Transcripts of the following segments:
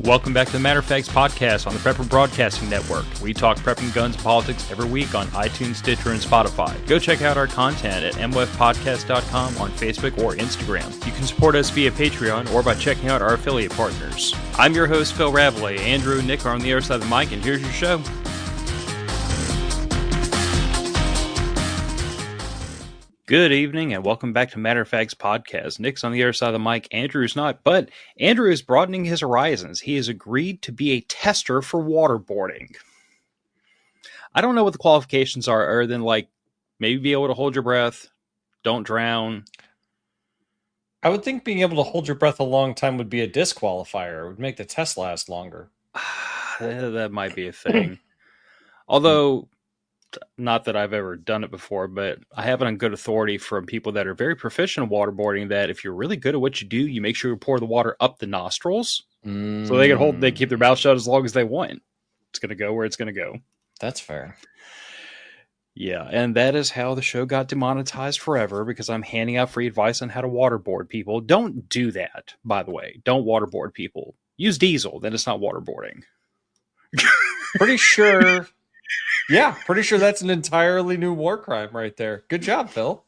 Welcome back to the Matter of Facts podcast on the Prepper Broadcasting Network. We talk prepping, guns, and politics every week on iTunes, Stitcher, and Spotify. Go check out our content at mwfpodcast.com on Facebook or Instagram. You can support us via Patreon or by checking out our affiliate partners. I'm your host, Phil Rabalais. Andrew and Nick are on the other side of the mic, and here's your show. Good evening, and welcome back to Matter of Facts podcast. Nick's on the other side of the mic. Andrew's not, but Andrew is broadening his horizons. He has agreed to be a tester for waterboarding. I don't know what the qualifications are, other than maybe be able to hold your breath, don't drown. I would think being able to hold your breath a long time would be a disqualifier. It would make the test last longer. That might be a thing. Although, not that I've ever done it before, but I have it on good authority from people that are very proficient in waterboarding that if you're really good at what you do, you make sure you pour the water up the nostrils so they keep their mouth shut as long as they want. It's going to go where it's going to go. That's fair. Yeah, and that is how the show got demonetized forever, because I'm handing out free advice on how to waterboard people. Don't do that, by the way. Don't waterboard people. Use diesel, then it's not waterboarding. Pretty sure... Yeah, pretty sure that's an entirely new war crime right there. Good job, Phil.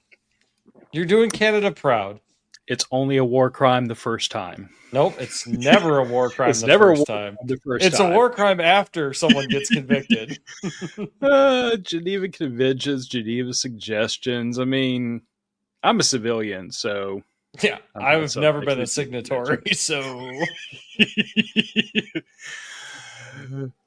You're doing Canada proud. It's only a war crime the first time. Nope, it's never a war crime it's the never first a war time. The first it's time. a war crime after someone gets convicted. Geneva Conventions, Geneva Suggestions. I mean, I'm a civilian, so... Yeah, I've never been a signatory, so...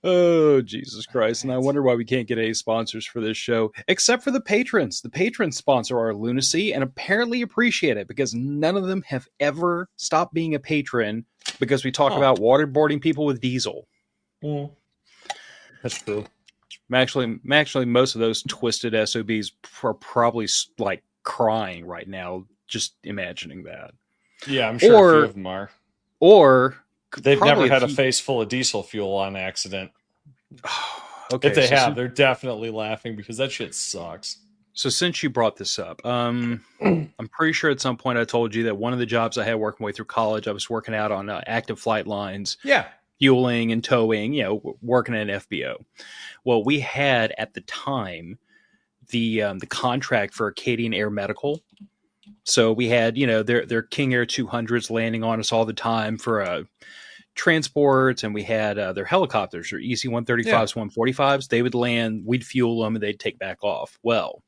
Oh, Jesus Christ. And I wonder why we can't get any sponsors for this show, except for the patrons. The patrons sponsor our lunacy and apparently appreciate it, because none of them have ever stopped being a patron because we talk about waterboarding people with diesel. That's true. Actually, most of those twisted SOBs are probably crying right now, just imagining that. Yeah, I'm sure a few of them are. Or... They've never had a face full of diesel fuel on accident. Okay, if they have, they're definitely laughing because that shit sucks. So since you brought this up, I'm pretty sure at some point I told you that one of the jobs I had working way through college, I was working out on active flight lines. Yeah. Fueling and towing, working at an FBO. Well, we had at the time the contract for Acadian Air Medical. So we had, their King Air 200s landing on us all the time for transports, and we had their helicopters, their EC-135s, 145s. They would land, we'd fuel them, and they'd take back off. Well,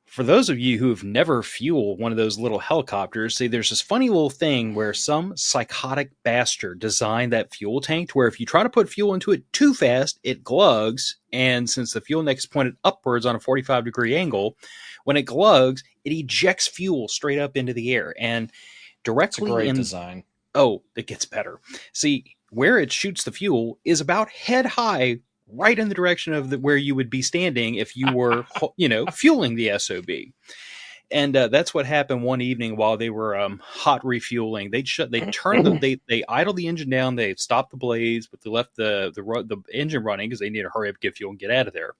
for those of you who have never fueled one of those little helicopters, see, there's this funny little thing where some psychotic bastard designed that fuel tank to where if you try to put fuel into it too fast, it glugs, and since the fuel neck is pointed upwards on a 45-degree angle, when it glugs, it ejects fuel straight up into the air. And directly It's a great design. Oh, it gets better. See, where it shoots the fuel is about head high, right in the direction of where you would be standing if you were, fueling the SOB. And that's what happened one evening while they were hot refueling. They idled the engine down. They stopped the blades, but they left the engine running because they need to hurry up, get fuel, and get out of there.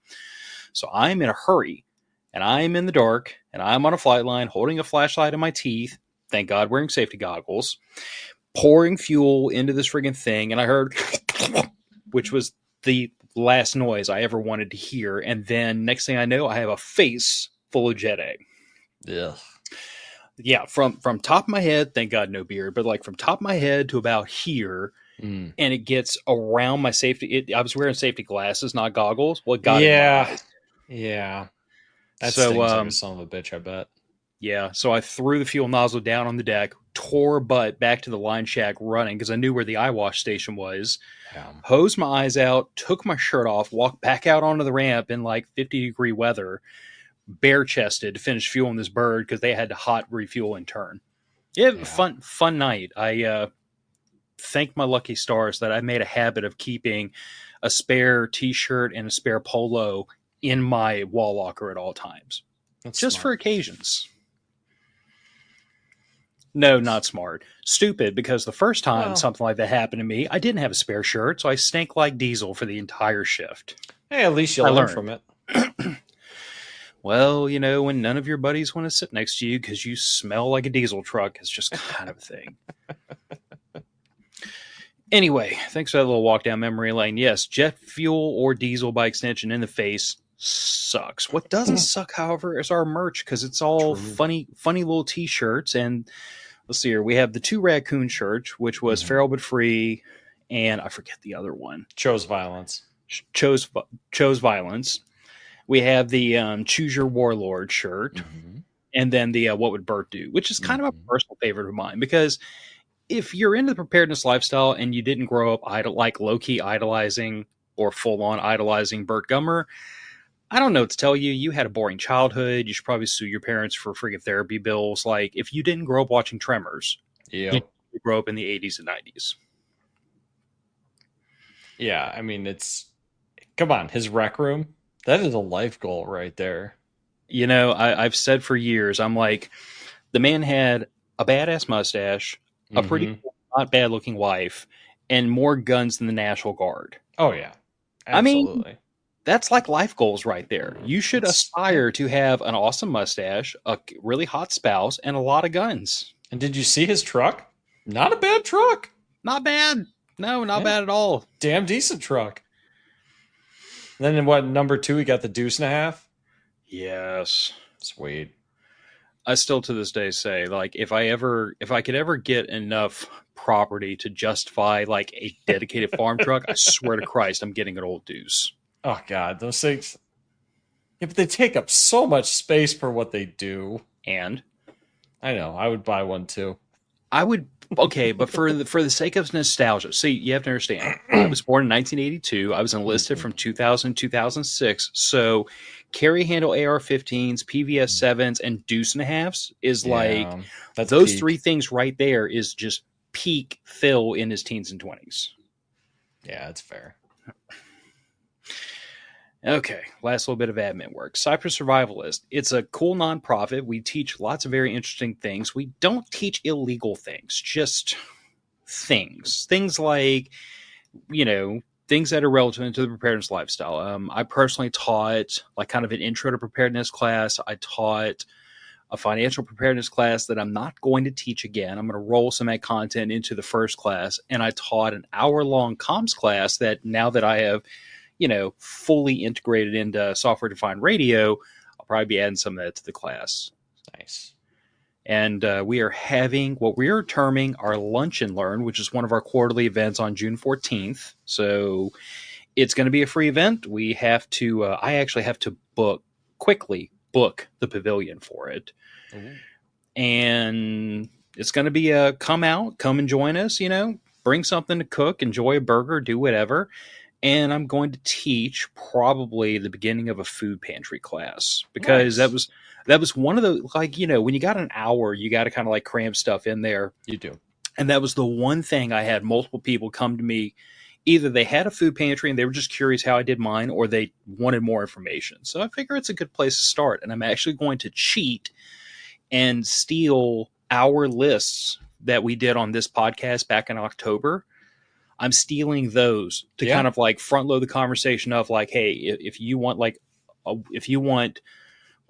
So I'm in a hurry. And I'm in the dark, and I'm on a flight line holding a flashlight in my teeth, thank God wearing safety goggles, pouring fuel into this friggin' thing, and I heard, which was the last noise I ever wanted to hear, and then next thing I know, I have a face full of jet egg. Yeah. Yeah, from top of my head, thank God no beard, but from top of my head to about here, and it gets around my safety. I was wearing safety glasses, not goggles. Well, it got in my eyes. Yeah. That stings like a son of a bitch, I bet. Yeah, so I threw the fuel nozzle down on the deck, tore butt back to the line shack running because I knew where the eye wash station was, hosed my eyes out, took my shirt off, walked back out onto the ramp in 50-degree weather, bare-chested to finish fueling this bird because they had to hot refuel in turn. Fun night. I thank my lucky stars that I made a habit of keeping a spare T-shirt and a spare polo in my wall locker at all times. That's just smart. For occasions. No, not smart. Stupid, because the first time something like that happened to me, I didn't have a spare shirt, so I stank like diesel for the entire shift. Hey, at least you learned from it. Well, when none of your buddies want to sit next to you because you smell like a diesel truck, it's just kind of a thing. Anyway, thanks for that little walk down memory lane. Yes, jet fuel or diesel by extension in the face sucks. What doesn't suck, however, is our merch because it's all True. funny little t-shirts. And let's see here, we have the 2 raccoon shirts, which was feral but free, and I forget the other one. Chose violence. Chose violence. We have the choose your warlord shirt, and then the what would Bert do, which is kind of a personal favorite of mine because if you're into the preparedness lifestyle and you didn't grow up like low-key idolizing or full-on idolizing Bert Gummer, I don't know what to tell you. You had a boring childhood. You should probably sue your parents for freaking therapy bills. Like, if you didn't grow up watching Tremors, you grew up in the 80s and 90s. Yeah, I mean, come on, his rec room, that is a life goal right there. You know, I've said for years, I'm like, the man had a badass mustache, a pretty not bad looking wife, and more guns than the National Guard. Oh, yeah. Absolutely. I mean, that's like life goals right there. You should aspire to have an awesome mustache, a really hot spouse, and a lot of guns. And did you see his truck? Not a bad truck. Not bad. No, not bad at all. Damn decent truck. And then in what, number 2, he got the deuce and a half? Yes. Sweet. I still to this day say, like, if I could ever get enough property to justify like a dedicated farm truck, I swear to Christ, I'm getting an old deuce. Oh God, those things. Yeah, but they take up so much space for what they do. And I know, I would buy one too. I would. Okay, but for the sake of nostalgia, see, you have to understand. I was born in 1982. I was enlisted from 2000 2006. So, carry handle AR-15s, PVS 7s, and deuce and a halves is like those peak. 3 things right there is just peak Phil in his teens and 20s. Yeah, that's fair. Okay, last little bit of admin work. Cypress Survivalist. It's a cool nonprofit. We teach lots of very interesting things. We don't teach illegal things, just things. Things like, you know, things that are relevant to the preparedness lifestyle. I personally taught like kind of an intro to preparedness class. I taught a financial preparedness class that I'm not going to teach again. I'm going to roll some of that content into the first class. And I taught an hour-long comms class that now that I have fully integrated into software-defined radio, I'll probably be adding some of that to the class. Nice. And we are having what we are terming our Lunch and Learn, which is one of our quarterly events on June 14th. So it's going to be a free event. We have to, I actually have to quickly book the pavilion for it. Ooh. And it's going to be come and join us, bring something to cook, enjoy a burger, do whatever. And I'm going to teach probably the beginning of a food pantry class because that was one of the, like, when you got an hour, you got to kind of like cram stuff in there. You do. And that was the one thing I had multiple people come to me. Either they had a food pantry and they were just curious how I did mine, or they wanted more information. So I figure it's a good place to start. And I'm actually going to cheat and steal our lists that we did on this podcast back in October. I'm stealing those to kind of like front load the conversation of like, hey, if you want what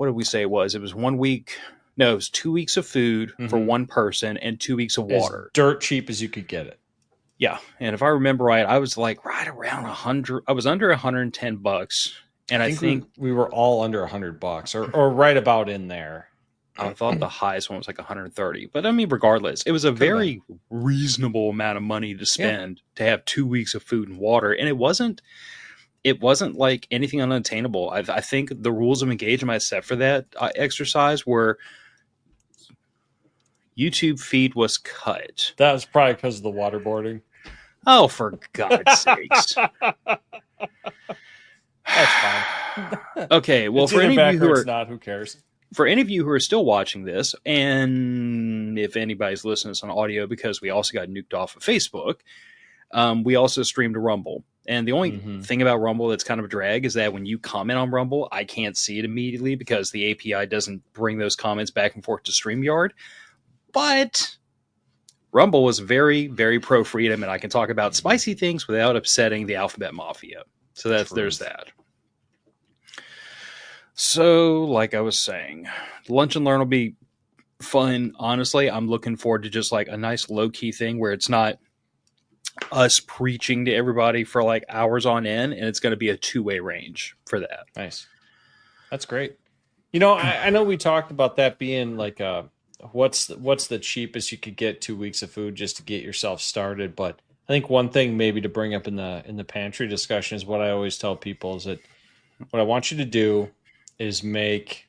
did we say it was? It was 1 week. No, it was 2 weeks of food for one person and 2 weeks of water. As dirt cheap as you could get it. Yeah. And if I remember right, I was like right around 100. I was under $110. And I think we were all under $100 or right about in there. I thought the highest one was like 130. But I mean, regardless, it was a very reasonable amount of money to spend to have 2 weeks of food and water. And it wasn't like anything unattainable. I think the rules of engagement I set for that exercise were YouTube feed was cut. That was probably because of the waterboarding. Oh, for God's sakes. That's fine. Okay, well, for any of you who are not, who cares? For any of you who are still watching this, and if anybody's listening to this on audio, because we also got nuked off of Facebook, we also streamed to Rumble. And the only thing about Rumble that's kind of a drag is that when you comment on Rumble, I can't see it immediately because the API doesn't bring those comments back and forth to StreamYard. But Rumble was very, very pro-freedom, and I can talk about spicy things without upsetting the Alphabet Mafia. So there's that. So, like I was saying, Lunch and Learn will be fun. Honestly, I'm looking forward to just like a nice low-key thing where it's not us preaching to everybody for like hours on end, and it's going to be a two-way range for that. Nice. That's great. You know, I know we talked about that being like what's the cheapest you could get 2 weeks of food just to get yourself started. But I think one thing maybe to bring up in the pantry discussion is what I always tell people is that what I want you to do is make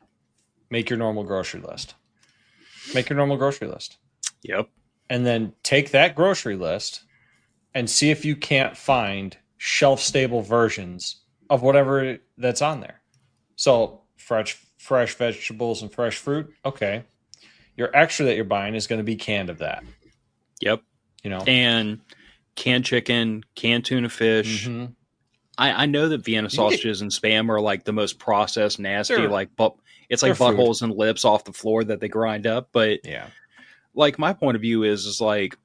your normal grocery list. Make your normal grocery list. Yep. And then take that grocery list and see if you can't find shelf-stable versions of whatever that's on there. So fresh vegetables and fresh fruit, okay. Your extra that you're buying is going to be canned of that. Yep. You know, and canned chicken, canned tuna fish. Mm-hmm. I know that Vienna sausages and Spam are like the most processed, nasty, it's like buttholes and lips off the floor that they grind up. But yeah, like my point of view is like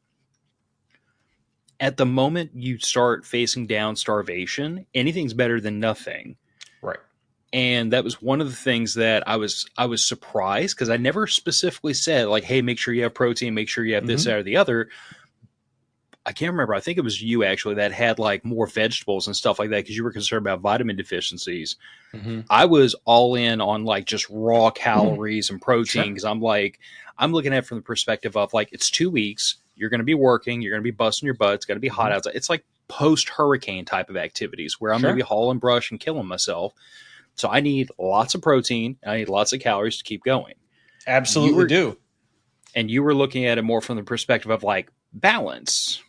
at the moment you start facing down starvation, anything's better than nothing. Right. And that was one of the things that I was surprised because I never specifically said like, hey, make sure you have protein, make sure you have this, that, or the other. I can't remember. I think it was you actually that had like more vegetables and stuff like that because you were concerned about vitamin deficiencies. Mm-hmm. I was all in on like just raw calories and protein because I'm looking at it from the perspective of like it's 2 weeks. You're going to be working. You're going to be busting your butt. It's going to be hot outside. It's like post-hurricane type of activities where I'm going to be hauling brush and killing myself. So I need lots of protein. I need lots of calories to keep going. Absolutely do. And you were looking at it more from the perspective of like balance,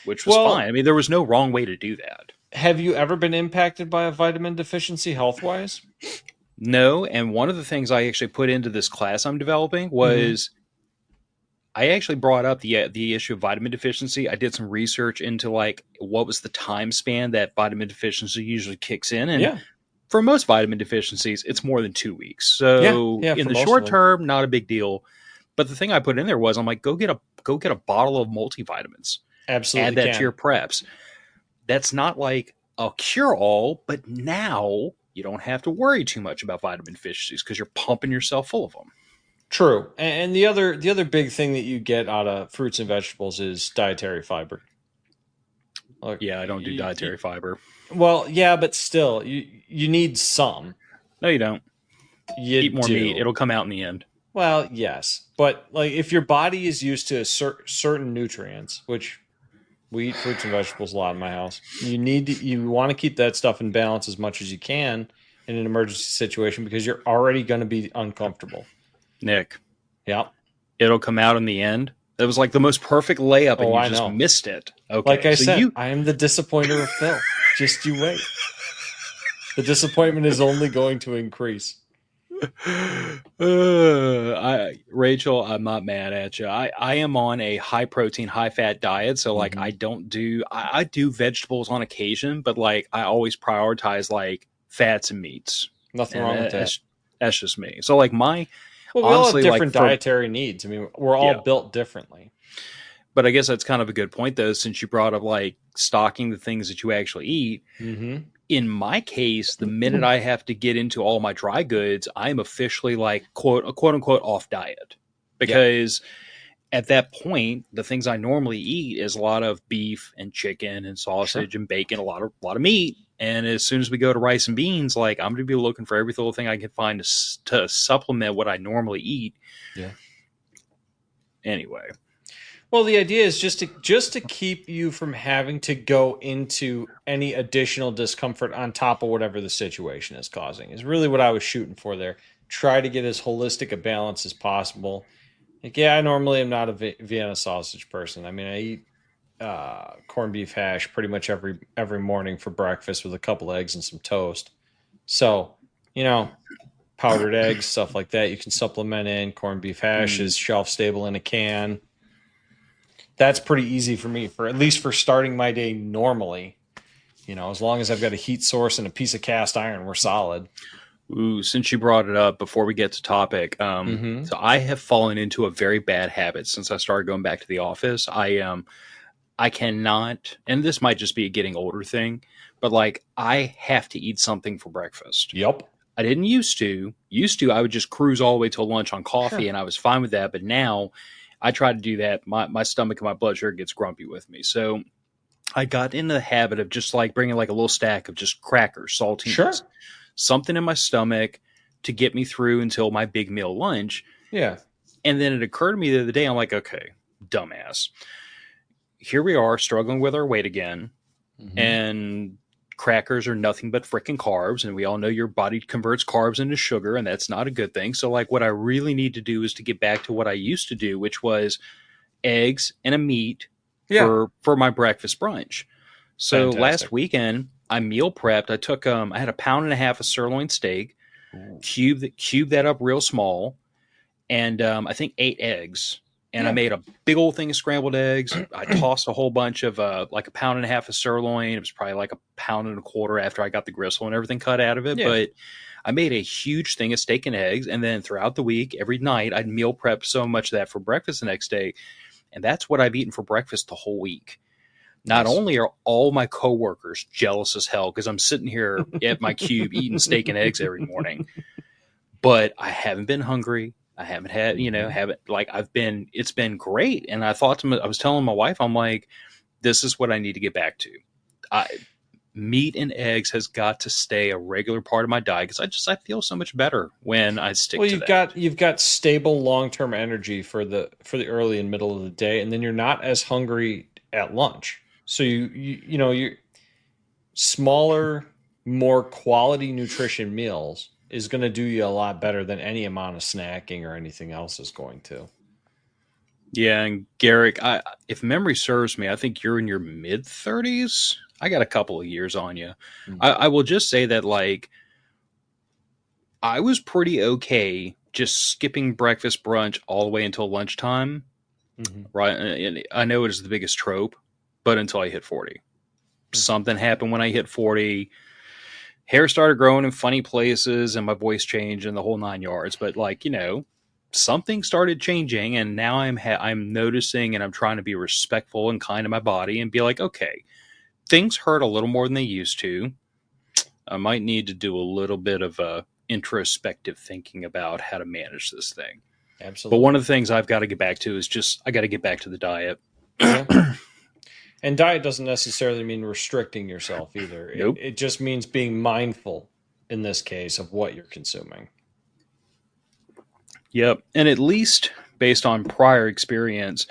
which was fine. I mean, there was no wrong way to do that. Have you ever been impacted by a vitamin deficiency health-wise? No. And one of the things I actually put into this class I'm developing was I actually brought up the issue of vitamin deficiency. I did some research into like what was the time span that vitamin deficiency usually kicks in. And for most vitamin deficiencies, it's more than 2 weeks. So in the short term, not a big deal. But the thing I put in there was I'm like, go get a bottle of multivitamins. Absolutely. Add that to your preps. That's not like a cure-all, but now you don't have to worry too much about vitamin deficiencies because you're pumping yourself full of them. True. And the other big thing that you get out of fruits and vegetables is dietary fiber. Like, I don't do dietary fiber. Well, yeah, but still, you need some. No, you don't. Eat more meat. It'll come out in the end. Well, yes. But like if your body is used to certain nutrients, which we eat fruits and vegetables a lot in my house, you want to keep that stuff in balance as much as you can in an emergency situation because you're already going to be uncomfortable. Nick. Yeah. It'll come out in the end. That was like the most perfect layup and you just missed it. Okay. Like I said, I am the disappointer of Phil. Just you wait. The disappointment is only going to increase. Rachel, I'm not mad at you. I am on a high protein, high fat diet. So like I do vegetables on occasion, but like I always prioritize like fats and meats. Nothing wrong with that. That's just me. So like we all have different dietary needs. I mean, we're all built differently. But I guess that's kind of a good point, though, since you brought up like stocking the things that you actually eat. In my case, the minute I have to get into all my dry goods, I'm officially like quote unquote off diet because at that point, the things I normally eat is a lot of beef and chicken and sausage and bacon, a lot of meat. And as soon as we go to rice and beans, like I'm going to be looking for every little thing I can find to supplement what I normally eat. Yeah. Anyway. Well, the idea is just to keep you from having to go into any additional discomfort on top of whatever the situation is causing is really what I was shooting for there. Try to get as holistic a balance as possible. Like, I normally am not a Vienna sausage person. I mean, I eat corned beef hash pretty much every morning for breakfast with a couple eggs and some toast. So, powdered eggs, stuff like that, you can supplement in. Corned beef hash is shelf stable in a can. That's pretty easy for me, at least for starting my day normally. As long as I've got a heat source and a piece of cast iron, we're solid. Ooh, since you brought it up, before we get to topic, so I have fallen into a very bad habit since I started going back to the office. I cannot, and this might just be a getting older thing, but like I have to eat something for breakfast. Yep. I didn't used to. I would just cruise all the way till lunch on coffee, and I was fine with that. But now I try to do that. My stomach and my blood sugar gets grumpy with me. So I got into the habit of just like bringing like a little stack of just crackers, saltines, Sure. something in my stomach to get me through until my big meal lunch. Yeah. And then it occurred to me the other day, I'm like, okay, dumbass. Here we are struggling with our weight again, Mm-hmm. and crackers are nothing but freaking carbs. And we all know your body converts carbs into sugar, and that's not a good thing. So, like, what I really need to do is to get back to what I used to do, which was eggs and a meat Yeah. for my breakfast brunch. So last Fantastic. weekend I meal prepped. I took I had a pound and a half of sirloin steak, Ooh. cubed that up real small, and I think 8 eggs. And I Yeah. made a big old thing of scrambled eggs. I tossed a whole bunch of like a pound and a half of sirloin. It was probably like a pound and a quarter after I got the gristle and everything cut out of it. Yeah. But I made a huge thing of steak and eggs. And then throughout the week, every night, I'd meal prep so much of that for breakfast the next day. And that's what I've eaten for breakfast the whole week. Not Nice. only are all my coworkers jealous as hell because I'm sitting here at my cube eating steak and eggs every morning, but I haven't been hungry. I haven't had, Mm-hmm. haven't like it's been great. And I thought I was telling my wife, I'm like, this is what I need to get back to. I, Meat and eggs has got to stay a regular part of my diet because I feel so much better when I stick Well, to you've that. got stable long term energy for the early and middle of the day, and then you're not as hungry at lunch. So you smaller, more quality nutrition meals is going to do you a lot better than any amount of snacking or anything else is going to. Yeah, and Garrick, if memory serves me, I think you're in your mid 30s. I got a couple of years on you. Mm. I will just say that like I was pretty okay just skipping breakfast brunch all the way until lunchtime. Mm-hmm. Right, and I know it is the biggest trope, but until I hit 40, something happened when I hit 40. Hair started growing in funny places, and my voice changed, and the whole 9 yards. But like something started changing, and now I'm noticing, and I'm trying to be respectful and kind to my body, and be like, okay, things hurt a little more than they used to. I might need to do a little bit of introspective thinking about how to manage this thing. But one Absolutely. of the things I've got to get back to is just I got to get back to the diet. Yeah. And diet doesn't necessarily mean restricting yourself either. It, Nope. it just means being mindful in this case of what you're consuming. Yep. And at least based on prior experience,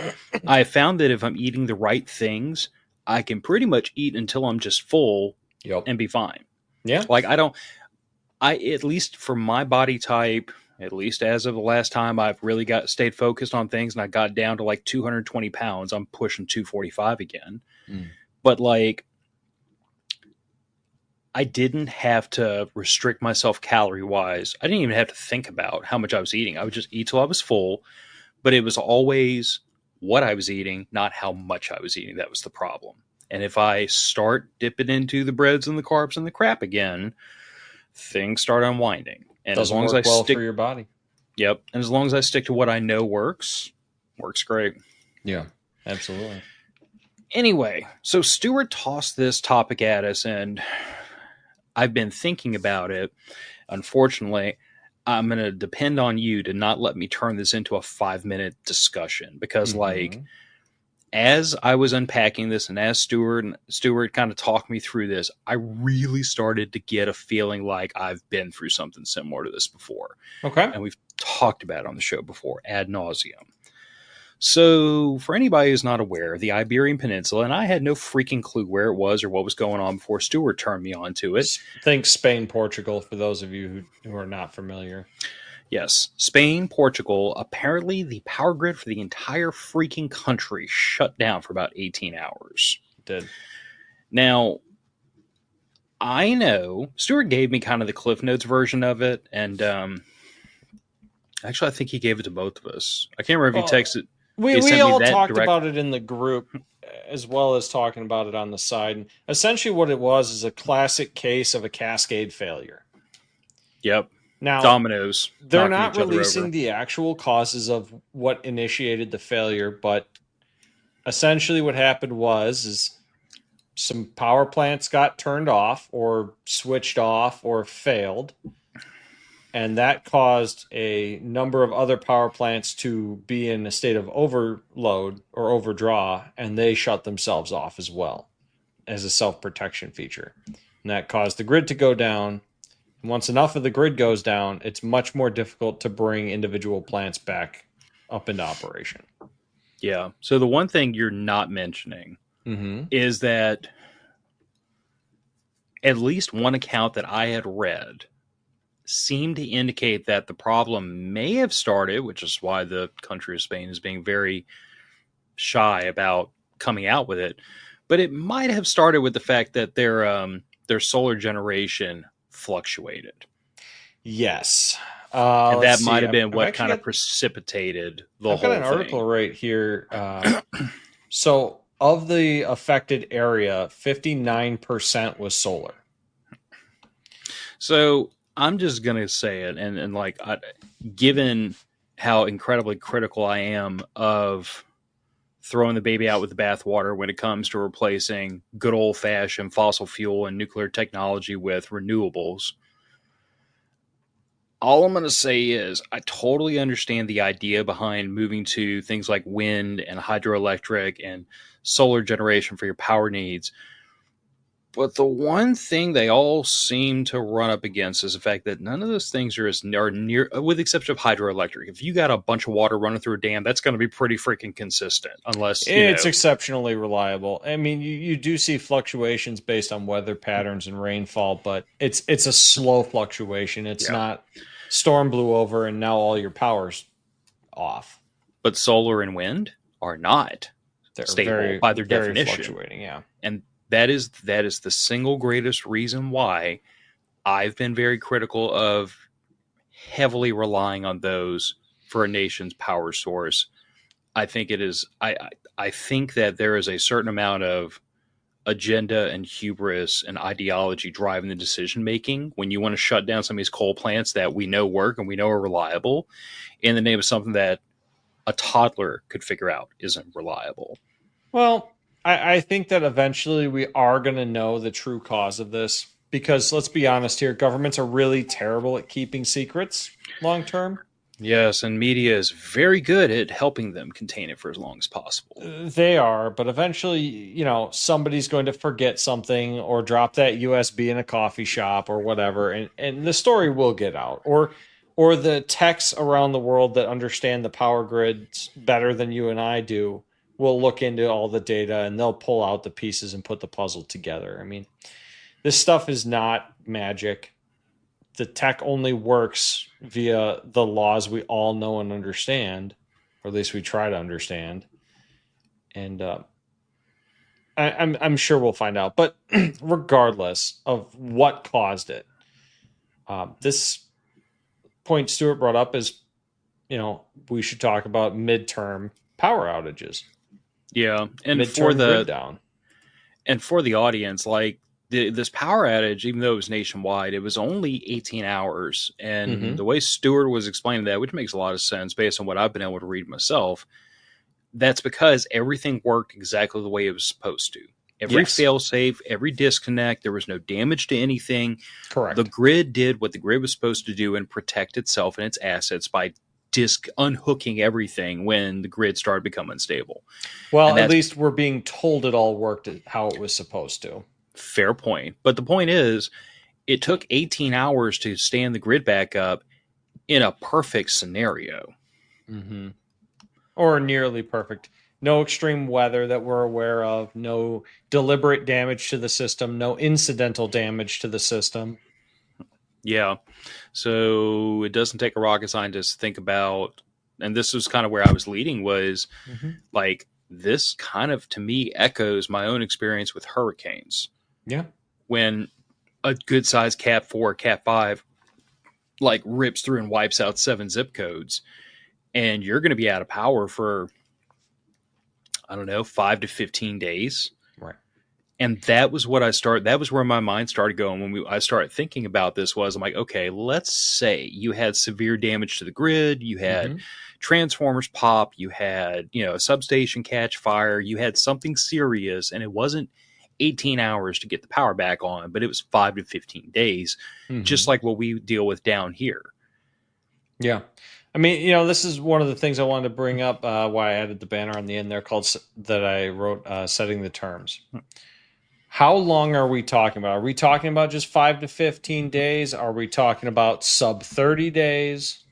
I found that if I'm eating the right things, I can pretty much eat until I'm just full Yep. and be fine. Yeah. Like I at least for my body type, at least as of the last time I've really got stayed focused on things and I got down to like 220 pounds, I'm pushing 245 again. Mm. But like I didn't have to restrict myself calorie wise. I didn't even have to think about how much I was eating. I would just eat till I was full, but it was always what I was eating, not how much I was eating. That was the problem. And if I start dipping into the breads and the carbs and the crap again, things start unwinding. And as Doesn't long as I work well for stick, your body. yep, and as long as I stick to what I know works great. Yeah. Absolutely. Anyway, so Stuart tossed this topic at us, and I've been thinking about it. Unfortunately, I'm going to depend on you to not let me turn this into a 5 minute discussion because, like, Mm-hmm. as I was unpacking this and as Stuart kind of talked me through this, I really started to get a feeling like I've been through something similar to this before. Okay. And we've talked about it on the show before ad nauseum. So, for anybody who's not aware, the Iberian Peninsula, and I had no freaking clue where it was or what was going on before Stuart turned me on to it. Think Spain, Portugal, for those of you who are not familiar. Yes, Spain, Portugal, apparently the power grid for the entire freaking country shut down for about 18 hours. It did. Now, I know Stuart gave me kind of the Cliff Notes version of it, and actually, I think he gave it to both of us. I can't remember if he Well, texted. we He we sent me all that talked direct. about it in the group as well as talking about it on the side. And essentially, what it was is a classic case of a cascade failure. Yep, Now, dominoes they're knocking not each other over. releasing the actual causes of what initiated the failure, but essentially what happened was is some power plants got turned off or switched off or failed, and that caused a number of other power plants to be in a state of overload or overdraw, and they shut themselves off as well. as a self-protection feature. And that caused the grid to go down. And once enough of the grid goes down, it's much more difficult to bring individual plants back up into operation. Yeah. So the one thing you're not mentioning is that at least one account that I had read seemed to indicate that the problem may have started, which is why the country of Spain is being very shy about coming out with it, but it might have started with the fact that their solar generation fluctuated. Yes. And Let's that might see. have been I've what actually kind of got, precipitated the I've got whole an article thing. right here. So of the affected area, 59% was solar. So I'm just going to say it. And like, given how incredibly critical I am of throwing the baby out with the bathwater when it comes to replacing good old fashioned fossil fuel and nuclear technology with renewables, all I'm going to say is I totally understand the idea behind moving to things like wind and hydroelectric and solar generation for your power needs. But the one thing they all seem to run up against is the fact that none of those things are near, with the exception of hydroelectric. If you got a bunch of water running through a dam, that's going to be pretty freaking consistent, unless It's exceptionally reliable. I mean, you do see fluctuations based on weather patterns and rainfall, but it's a slow fluctuation. It's yeah. not storm blew over and now all your power's off. But solar and wind are not They're stable very, by their very definition, fluctuating. Yeah. and that is the single greatest reason why I've been very critical of heavily relying on those for a nation's power source. I think it is. I think that there is a certain amount of agenda and hubris and ideology driving the decision making when you want to shut down some of these coal plants that we know work and we know are reliable in the name of something that a toddler could figure out isn't reliable. Well, I think that eventually we are going to know the true cause of this because let's be honest here, governments are really terrible at keeping secrets long term. Yes, and media is very good at helping them contain it for as long as possible. They are, but eventually, somebody's going to forget something or drop that USB in a coffee shop or whatever, and the story will get out. Or the techs around the world that understand the power grids better than you and I do will look into all the data and they'll pull out the pieces and put the puzzle together. I mean, this stuff is not magic. The tech only works via the laws we all know and understand, or at least we try to understand. And I'm sure we'll find out. But regardless of what caused it, this point Stuart brought up is, we should talk about midterm power outages. Yeah, and midterm grid down. And for the audience, like this power outage, even though it was nationwide, it was only 18 hours. And the way Stuart was explaining that, which makes a lot of sense based on what I've been able to read myself, that's because everything worked exactly the way it was supposed to. Every fail-safe, every disconnect, there was no damage to anything. Correct. The grid did what the grid was supposed to do and protect itself and its assets by unhooking everything when the grid started becoming unstable. Well, at least we're being told it all worked how it was supposed to. Fair point. But the point is, it took 18 hours to stand the grid back up in a perfect scenario. Mm-hmm. Or nearly perfect. No extreme weather that we're aware of, no deliberate damage to the system, no incidental damage to the system. Yeah. So it doesn't take a rocket scientist to think about, and this was kind of where I was leading, was like, this kind of, to me, echoes my own experience with hurricanes. Yeah. When a good sized Cat 4, Cat 5, like rips through and wipes out 7 zip codes, and you're going to be out of power for, I don't know, 5 to 15 days. Right. And that was what that was where my mind started going when I started thinking about this. I'm like, okay, let's say you had severe damage to the grid, you had transformers pop, you had, a substation catch fire, you had something serious, and it wasn't 18 hours to get the power back on, but it was 5 to 15 days, just like what we deal with down here. Yeah. I mean, this is one of the things I wanted to bring up, why I added the banner on the end there that I wrote, setting the terms. How long are we talking about? Are we talking about just 5 to 15 days? Are we talking about sub 30 days?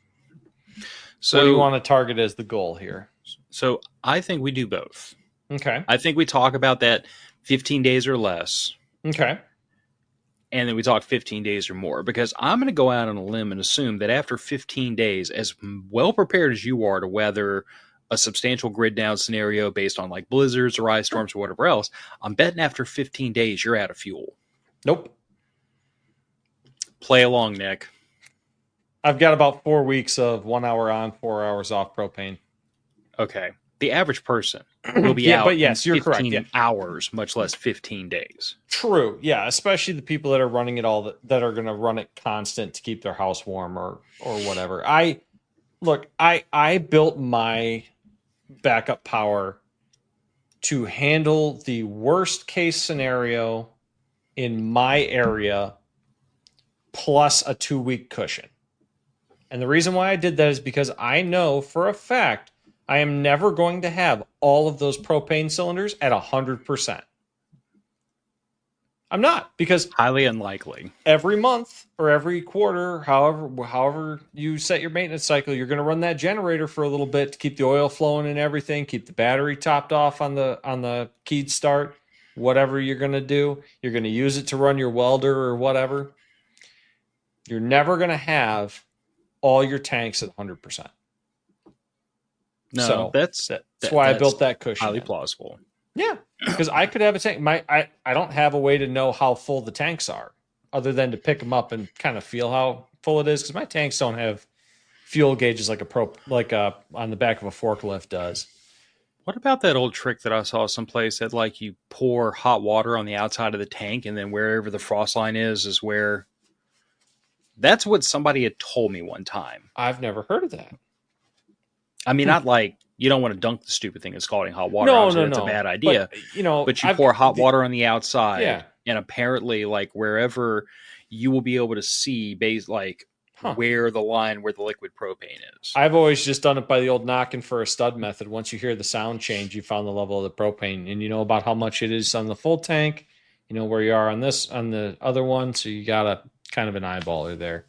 What do you So, want to target as the goal here? so I think we do both. Okay. I think we talk about that 15 days or less, Okay. and then we talk 15 days or more, because I'm going to go out on a limb and assume that after 15 days, as well prepared as you are to weather a substantial grid down scenario based on like blizzards or ice storms or whatever else, I'm betting after 15 days you're out of fuel. Nope. Play along, Nick. I've got about 4 weeks of 1 hour on, 4 hours off propane. Okay. The average person will be Yeah, out but yes, in you're correct. 15 Yeah. hours, much less 15 days. True. Yeah, especially the people that are running it all that are going to run it constant to keep their house warm or whatever. I built my backup power to handle the worst case scenario in my area plus a 2-week cushion. And the reason why I did that is because I know for a fact I am never going to have all of those propane cylinders at 100%. I'm not, because Highly unlikely. every month or every quarter, however you set your maintenance cycle, you're going to run that generator for a little bit to keep the oil flowing and everything, keep the battery topped off on the keyed start, whatever you're going to do. You're going to use it to run your welder or whatever. You're never going to have all your tanks at 100%. No, So that's why I built that cushion. highly in. plausible. Yeah, because I could have a tank. I don't have a way to know how full the tanks are, other than to pick them up and kind of feel how full it is. Because my tanks don't have fuel gauges like on the back of a forklift does. What about that old trick that I saw someplace that like you pour hot water on the outside of the tank and then wherever the frost line is where... That's what somebody had told me one time. I've never heard of that. I mean, not like you don't want to dunk the stupid thing in scalding hot water. No, Obviously, no, that's no. a bad idea. But you pour hot water on the outside, Yeah. and apparently, like wherever you will be able to see, where the line where the liquid propane is. I've always just done it by the old knocking for a stud method. Once you hear the sound change, you found the level of the propane, and you know about how much it is on the full tank. You know where you are on the other one, so you got a kind of an eyeballer there.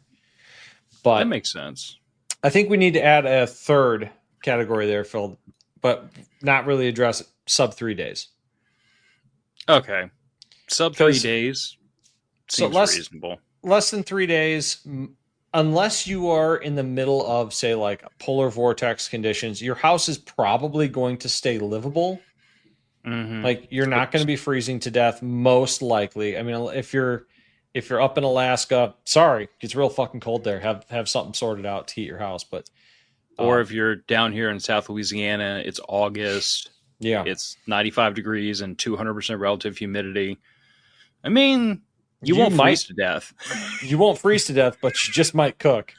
But that makes sense. I think we need to add a third category there, Phil, but not really address sub 3 days. Okay. Sub 3 days seems reasonable. Less than 3 days, unless you are in the middle of, say, like polar vortex conditions, your house is probably going to stay livable. Mm-hmm. Like you're not going to be freezing to death, most likely. I mean, if you're up in Alaska, sorry, it gets real fucking cold there. Have something sorted out to heat your house, but or if you're down here in South Louisiana, it's August. Yeah, it's 95 degrees and 200% relative humidity. I mean, you won't freeze to death. You won't freeze to death, but you just might cook.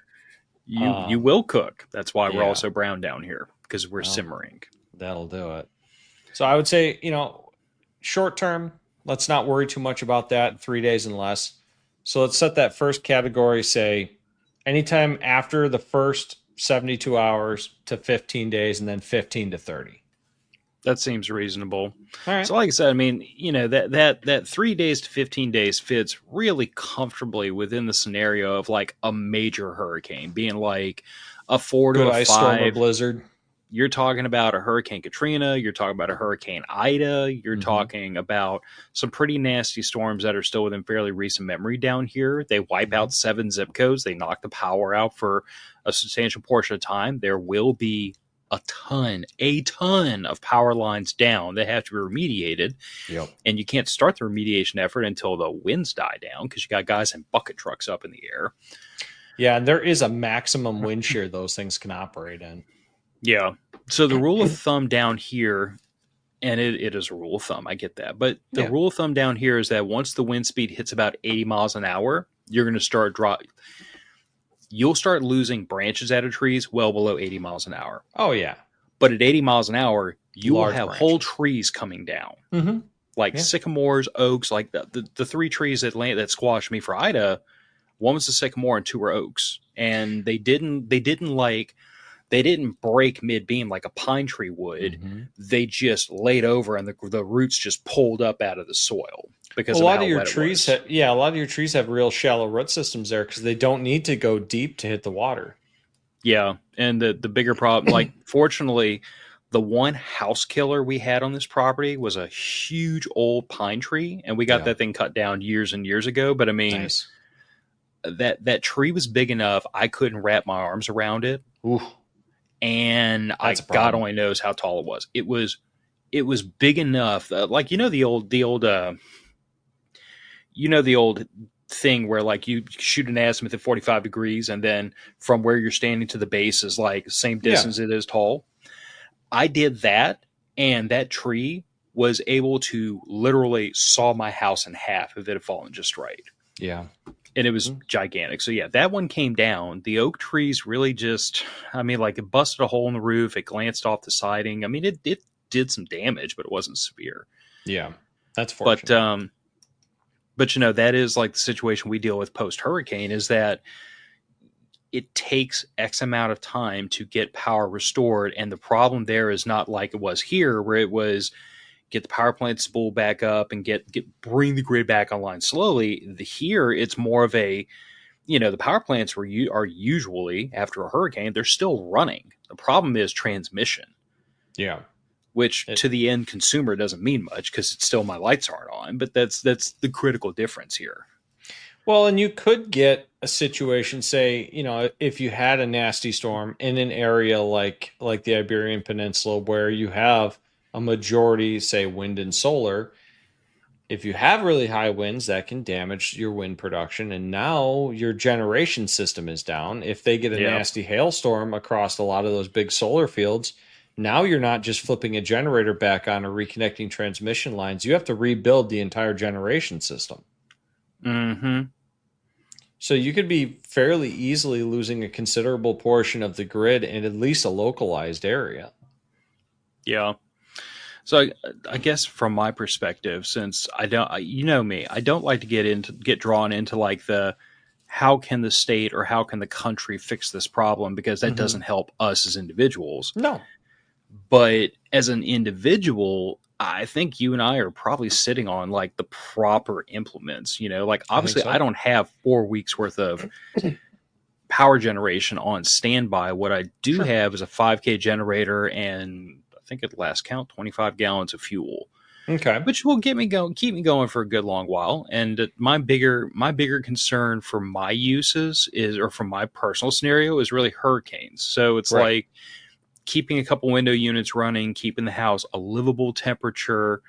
You will cook. That's why we're also brown down here, because we're simmering. That'll do it. So I would say, short term, let's not worry too much about that. 3 days and less. So let's set that first category, say, anytime after the first 72 hours to 15 days, and then 15 to 30. That seems reasonable. All right. So like I said, I mean, that 3 days to 15 days fits really comfortably within the scenario of like a major hurricane being like a 4 to a 5 ice storm or blizzard. You're talking about a Hurricane Katrina. You're talking about a Hurricane Ida. You're talking about some pretty nasty storms that are still within fairly recent memory down here. They wipe out 7 zip codes. They knock the power out for a substantial portion of time. There will be a ton of power lines down that have to be remediated. Yep. And you can't start the remediation effort until the winds die down, because you got guys in bucket trucks up in the air. Yeah, and there is a maximum wind shear those things can operate in. Yeah. So the rule of thumb down here, and it is a rule of thumb, I get that. But the rule of thumb down here is that once the wind speed hits about 80 miles an hour, you're going to start you'll start losing branches out of trees well below 80 miles an hour. Oh, yeah. But at 80 miles an hour, you will have branches. whole trees coming down. Mm-hmm. Like sycamores, oaks, like the 3 trees that squashed me for Ida. One was a sycamore and 2 were oaks. And they didn't like they didn't break mid beam like a pine tree would. Mm-hmm. They just laid over, and the roots just pulled up out of the soil because Well, a of lot how of your wet it trees, was. a lot of your trees have real shallow root systems there because they don't need to go deep to hit the water. Yeah, and the bigger problem, like fortunately, the one house killer we had on this property was a huge old pine tree, and we got Yeah, that thing cut down years and years ago. But I mean, nice. that tree was big enough I couldn't wrap my arms around it, Ooh, and that's I a God problem. only knows how tall it was. It was big enough, like the old thing where like you shoot an azimuth at 45 degrees, and then from where you're standing to the base is like same Yeah, distance it is tall. I did that, and that tree was able to literally saw my house in half if it had fallen just right. yeah. And it was Mm. gigantic. So yeah, that one came down. The oak trees really just, I mean, like it busted a hole in the roof. It glanced off the siding. I mean, it did some damage, but it wasn't severe. Yeah, that's But fortunate. that is like the situation we deal with post hurricane, is that it takes X amount of time to get power restored. And the problem there is not like it was here, where it was get the power plant spool back up and bring the grid back online slowly. Here, it's more of a, the power plants are usually after a hurricane, they're still running. The problem is transmission, Yeah. which It, to the end consumer doesn't mean much because it's still my lights aren't on. But that's the critical difference here. well, and you could get a situation, say, if you had a nasty storm in an area like the Iberian Peninsula where you have a majority, say, wind and solar. If you have really high winds, that can damage your wind production, and now your generation system is down. If they get a Yeah. nasty hailstorm across a lot of those big solar fields, now you're not just flipping a generator back on or reconnecting transmission lines. You have to rebuild the entire generation system. Mm-hmm. So you could be fairly easily losing a considerable portion of the grid in at least a localized area. Yeah. So I guess from my perspective, since you know me, I don't like to get drawn into like the how can the state or how can the country fix this problem, because that Mm-hmm. doesn't help us as individuals. No, But as an individual, I think you and I are probably sitting on like the proper implements. Like I think obviously I so. don't have 4 weeks worth of power generation on standby. What I do Sure. have is a 5K generator and I think at last count 25 gallons of fuel, Okay. which will keep me going for a good long while. And my bigger concern for my uses or from my personal scenario is really hurricanes. So it's Right. like keeping a couple window units running, keeping the house a livable temperature,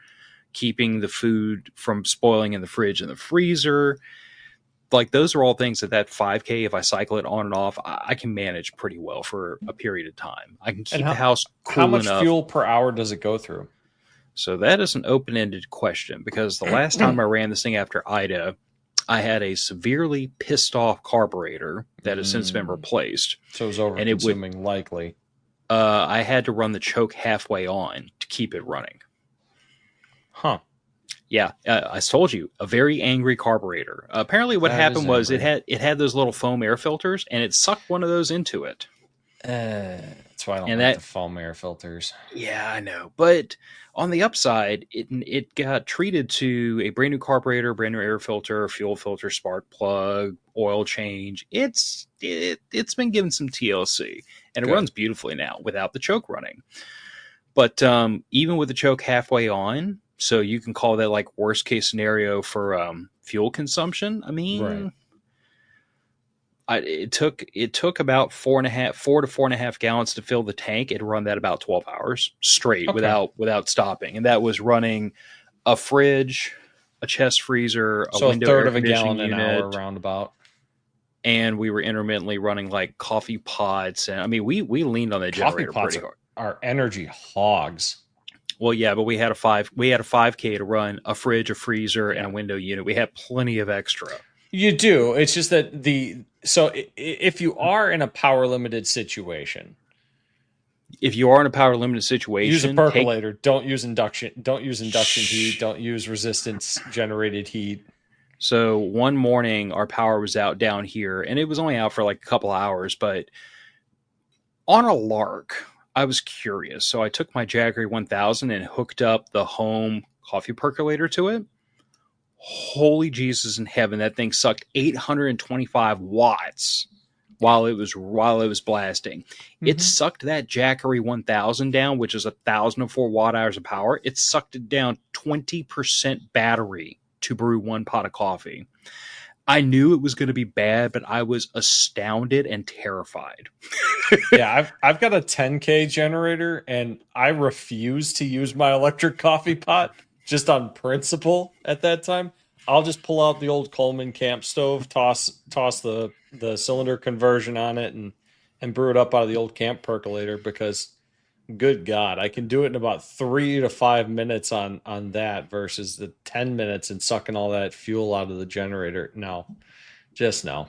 keeping the food from spoiling in the fridge and the freezer. Like those are all things that 5K, if I cycle it on and off, I can manage pretty well for a period of time. I can And keep the house how cool much enough. fuel per hour does it go through? So that is an open-ended question, because the last time I ran this thing after Ida, I had a severely pissed off carburetor that has since been replaced, So it was and it would over-consuming, likely. I had to run the choke halfway on to keep it running. Huh. Yeah, I told you, a very angry carburetor. Apparently, what That is happened was angry. it had those little foam air filters, and it sucked one of those into it. That's why I don't And like the that, foam air filters. yeah, I know. But on the upside, it got treated to a brand new carburetor, brand new air filter, fuel filter, spark plug, oil change. It's been given some TLC, and it Good. runs beautifully now without the choke running. But even with the choke halfway on, so you can call that like worst case scenario for fuel consumption. I Right. mean, it took about 4 to 4.5 gallons to fill the tank. It run that about 12 hours straight Okay. without stopping, and that was running a fridge, a chest freezer, a So a window third air of a conditioning gallon an hour unit, roundabout. and we were intermittently running like coffee pots. And I mean, we leaned on that Coffee generator pots pretty hard. are energy hogs. Well, yeah, but we had a 5K to run a fridge, a freezer, and a Yeah. window unit. We had plenty of extra. You do. It's just that if you are in a power limited situation, If you are in a power limited use a situation, take percolator. Don't use induction. Don't use induction heat. Don't use resistance generated heat. So one morning our power was out down here, and it was only out for like a couple hours, but on a lark, I was curious. So I took my Jaggery 1000 and hooked up the home coffee percolator to it. Holy Jesus in heaven, that thing sucked 825 watts while it was blasting. It sucked that Jackery 1000 down, which is 1,004 watt hours of power. It sucked it down 20% battery to brew one pot of coffee. I knew it was going to be bad, but I was astounded and terrified. Yeah, I've got a 10K generator, and I refuse to use my electric coffee pot just on principle at that time. I'll just pull out the old Coleman camp stove, toss the cylinder conversion on it, and brew it up out of the old camp percolator, because good God, I can do it in about 3 to 5 minutes on that versus the 10 minutes and sucking all that fuel out of the generator. No, just no.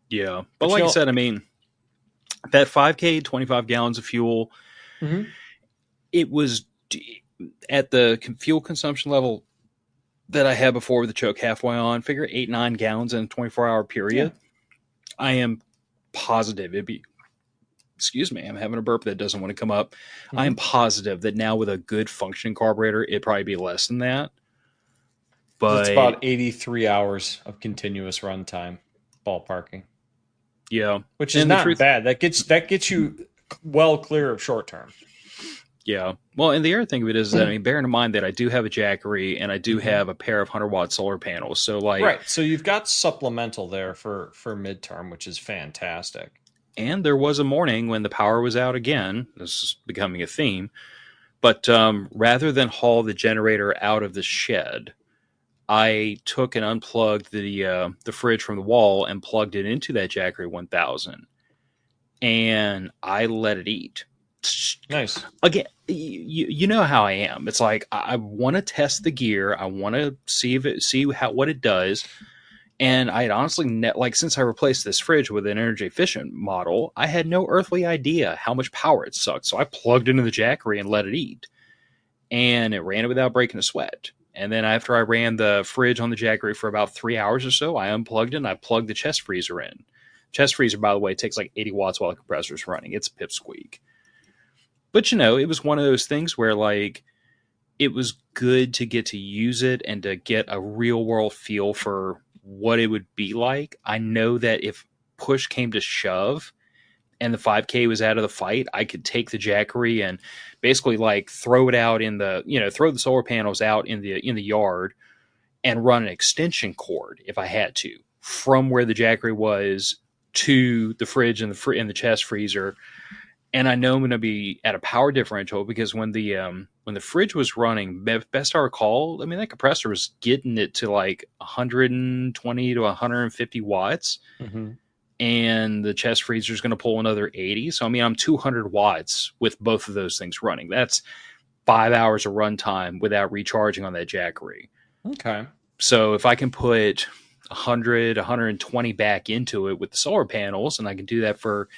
Yeah. But But like I said, I mean, that 5K, 25 gallons of fuel, it was at the fuel consumption level that I had before with the choke halfway on, figure 8-9 gallons in a 24-hour period. Yeah. I am positive it'd be, excuse me, I'm having a burp that doesn't want to come up. I am positive that now with a good functioning carburetor, it'd probably be less than that. But it's about 83 hours of continuous runtime, ballparking. Yeah, which is not bad. That gets you well clear of short term. Yeah. Well, and the other thing of it is that, I mean, bearing in mind that I do have a Jackery and I do have a pair of 100-watt solar panels. So, like, right. So you've got supplemental there for midterm, which is fantastic. And there was a morning when the power was out again. This is becoming a theme. But rather than haul the generator out of the shed, I took and unplugged the fridge from the wall and plugged it into that Jackery 1000. And I let it eat. Nice. Again, you know how I am. It's like I want to test the gear. I want to see what it does. And I had honestly, since I replaced this fridge with an energy efficient model, I had no earthly idea how much power it sucked. So I plugged into the Jackery and let it eat, and it ran it without breaking a sweat. And then after I ran the fridge on the Jackery for about 3 hours or so, I unplugged it and I plugged the chest freezer in. Chest freezer, by the way, takes like 80 watts while the compressor's running. It's a pipsqueak. But, it was one of those things where, like, it was good to get to use it and to get a real-world feel for what it would be like. I know that if push came to shove and the 5K was out of the fight, I could take the Jackery and basically, like, throw it out in the, throw the solar panels out in the yard and run an extension cord if I had to, from where the Jackery was to the fridge and the chest freezer. And I know I'm going to be at a power differential because when the fridge was running, best I recall, I mean, that compressor was getting it to like 120 to 150 watts. Mm-hmm. And the chest freezer is going to pull another 80. So, I mean, I'm 200 watts with both of those things running. That's 5 hours of runtime without recharging on that Jackery. Okay. So if I can put 100, 120 back into it with the solar panels, and I can do that for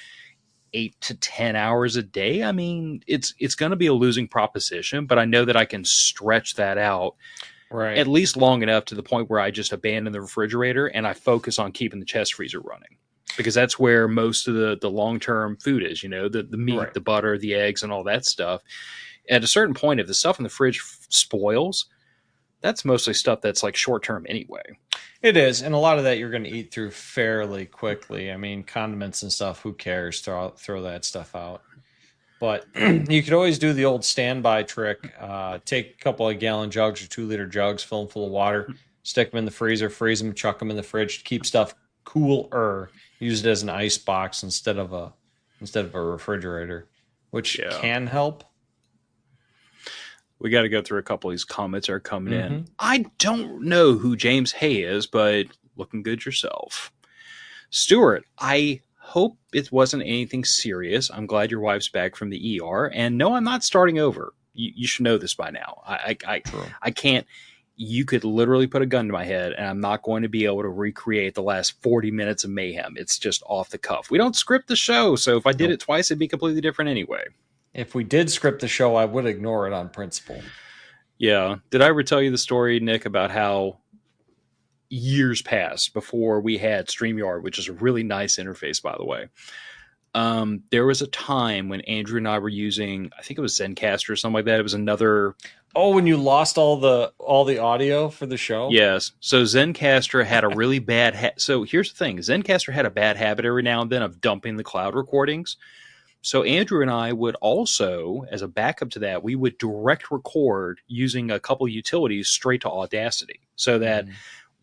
8 to 10 hours a day, I mean, it's going to be a losing proposition, but I know that I can stretch that out right at least long enough to the point where I just abandon the refrigerator and I focus on keeping the chest freezer running, because that's where most of the long-term food is, the meat, right, the butter, the eggs, and all that stuff. At a certain point, if the stuff in the fridge spoils, that's mostly stuff that's like short-term anyway. It is, and a lot of that you're going to eat through fairly quickly. I mean, condiments and stuff, who cares? Throw that stuff out. But you could always do the old standby trick. Take a couple of gallon jugs or 2-liter jugs, fill them full of water, stick them in the freezer, freeze them, chuck them in the fridge to keep stuff cooler. Use it as an ice box instead of a refrigerator, which can help. We got to go through a couple of these comments that are coming in. I don't know who James Hay is, but looking good yourself. Stuart, I hope it wasn't anything serious. I'm glad your wife's back from the ER. And no, I'm not starting over. You should know this by now. I can't. You could literally put a gun to my head, and I'm not going to be able to recreate the last 40 minutes of mayhem. It's just off the cuff. We don't script the show, so if I did it twice, it'd be completely different anyway. If we did script the show, I would ignore it on principle. Yeah. Did I ever tell you the story, Nick, about how years passed before we had StreamYard, which is a really nice interface, by the way? There was a time when Andrew and I were using, I think it was Zencaster or something like that. It was another. Oh, when you lost all the audio for the show? Yes. So Zencaster had a really bad. So here's the thing: Zencaster had a bad habit every now and then of dumping the cloud recordings. So Andrew and I would also, as a backup to that, we would direct record using a couple utilities straight to Audacity, so that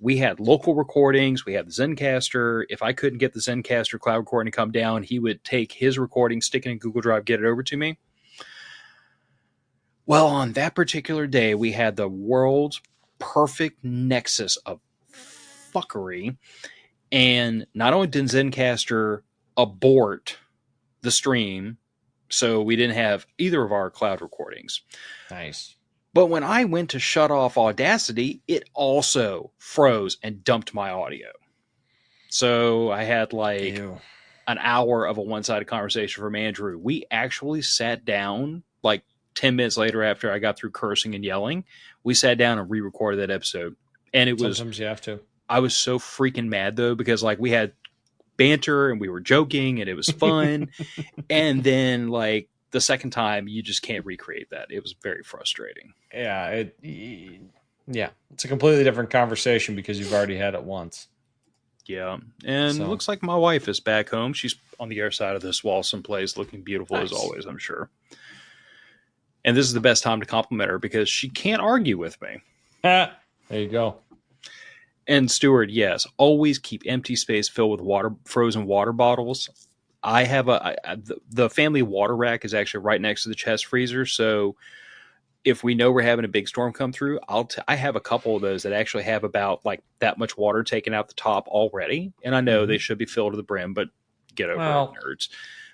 we had local recordings. We had the Zencaster. If I couldn't get the Zencaster cloud recording to come down, he would take his recording, stick it in Google Drive, get it over to me. Well, on that particular day, we had the world's perfect nexus of fuckery. And not only did Zencaster abort the stream, so we didn't have either of our cloud recordings. Nice. But when I went to shut off Audacity, it also froze and dumped my audio. So I had like an hour of a one-sided conversation from Andrew. We actually sat down like 10 minutes later after I got through cursing and yelling. We sat down and re-recorded that episode. And it was... Sometimes you have to. I was so freaking mad, though, because like we had banter and we were joking and it was fun. And then like the second time, you just can't recreate that. It was very frustrating. Yeah, it's a completely different conversation because you've already had it once. Yeah, and it looks like my wife is back home. She's on the other side of this wall someplace, looking beautiful as always, I'm sure. And this is the best time to compliment her because she can't argue with me. There you go. And Stuart, yes, always keep empty space filled with frozen water bottles. I have the family water rack is actually right next to the chest freezer. So if we know we're having a big storm come through, I have a couple of those that actually have about like that much water taken out the top already. And I know they should be filled to the brim, but get over it, nerds.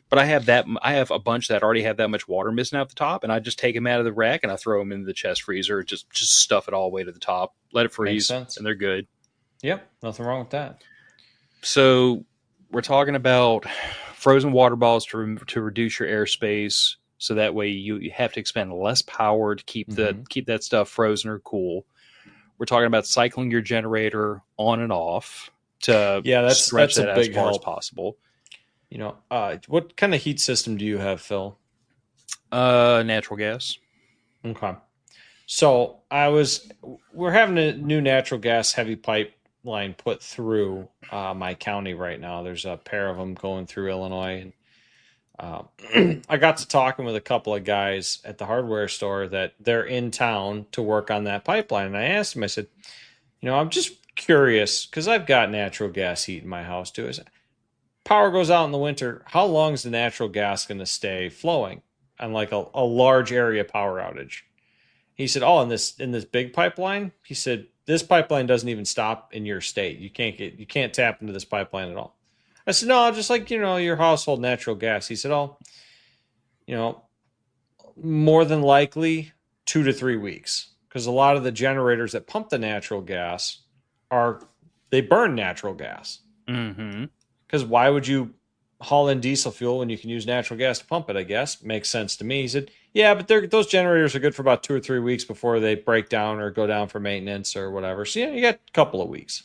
But I have a bunch that already have that much water missing out the top, and I just take them out of the rack and I throw them into the chest freezer, just stuff it all the way to the top, let it freeze, and they're good. Yep, nothing wrong with that. So we're talking about frozen water bottles to reduce your airspace, so that way you have to expend less power to keep that stuff frozen or cool. We're talking about cycling your generator on and off to stretch that as far as possible. You know, what kind of heat system do you have, Phil? Natural gas. Okay. So we're having a new natural gas heavy pipeline put through my county right now. There's a pair of them going through Illinois. And, I got to talking with a couple of guys at the hardware store that they're in town to work on that pipeline. And I asked them, I said, I'm just curious because I've got natural gas heat in my house too. I said, power goes out in the winter. How long is the natural gas going to stay flowing on like a large area power outage? He said, in this big pipeline, he said, this pipeline doesn't even stop in your state. You can't tap into this pipeline at all. I said, no, just like, your household natural gas. He said, more than likely 2 to 3 weeks. Because a lot of the generators that pump the natural gas they burn natural gas. Mm-hmm. Because why would you haul in diesel fuel when you can use natural gas to pump it, I guess? Makes sense to me. He said, yeah, but those generators are good for about 2 or 3 weeks before they break down or go down for maintenance or whatever. So, you got a couple of weeks.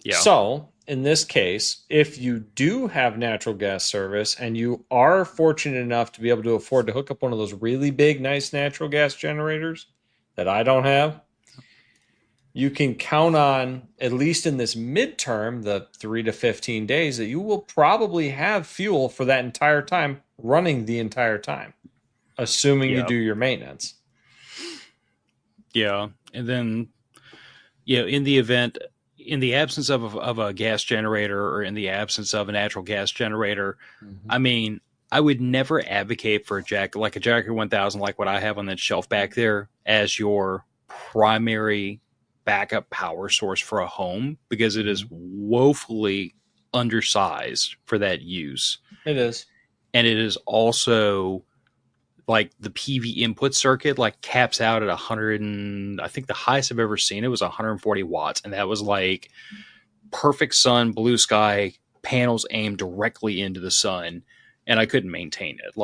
Yeah. So, in this case, if you do have natural gas service and you are fortunate enough to be able to afford to hook up one of those really big, nice natural gas generators that I don't have, you can count on, at least in this midterm, the 3 to 15 days, that you will probably have fuel for that entire time, running the entire time, assuming you do your maintenance. Yeah. And then, in the absence of a gas generator or in the absence of a natural gas generator, I mean, I would never advocate for a Jacker 1000, like what I have on that shelf back there, as your primary backup power source for a home, because it is woefully undersized for that use. It is. And it is also like the PV input circuit caps out at 100, and I think the highest I've ever seen it was 140 watts. And that was like perfect sun, blue sky, panels aimed directly into the sun. And I couldn't maintain it.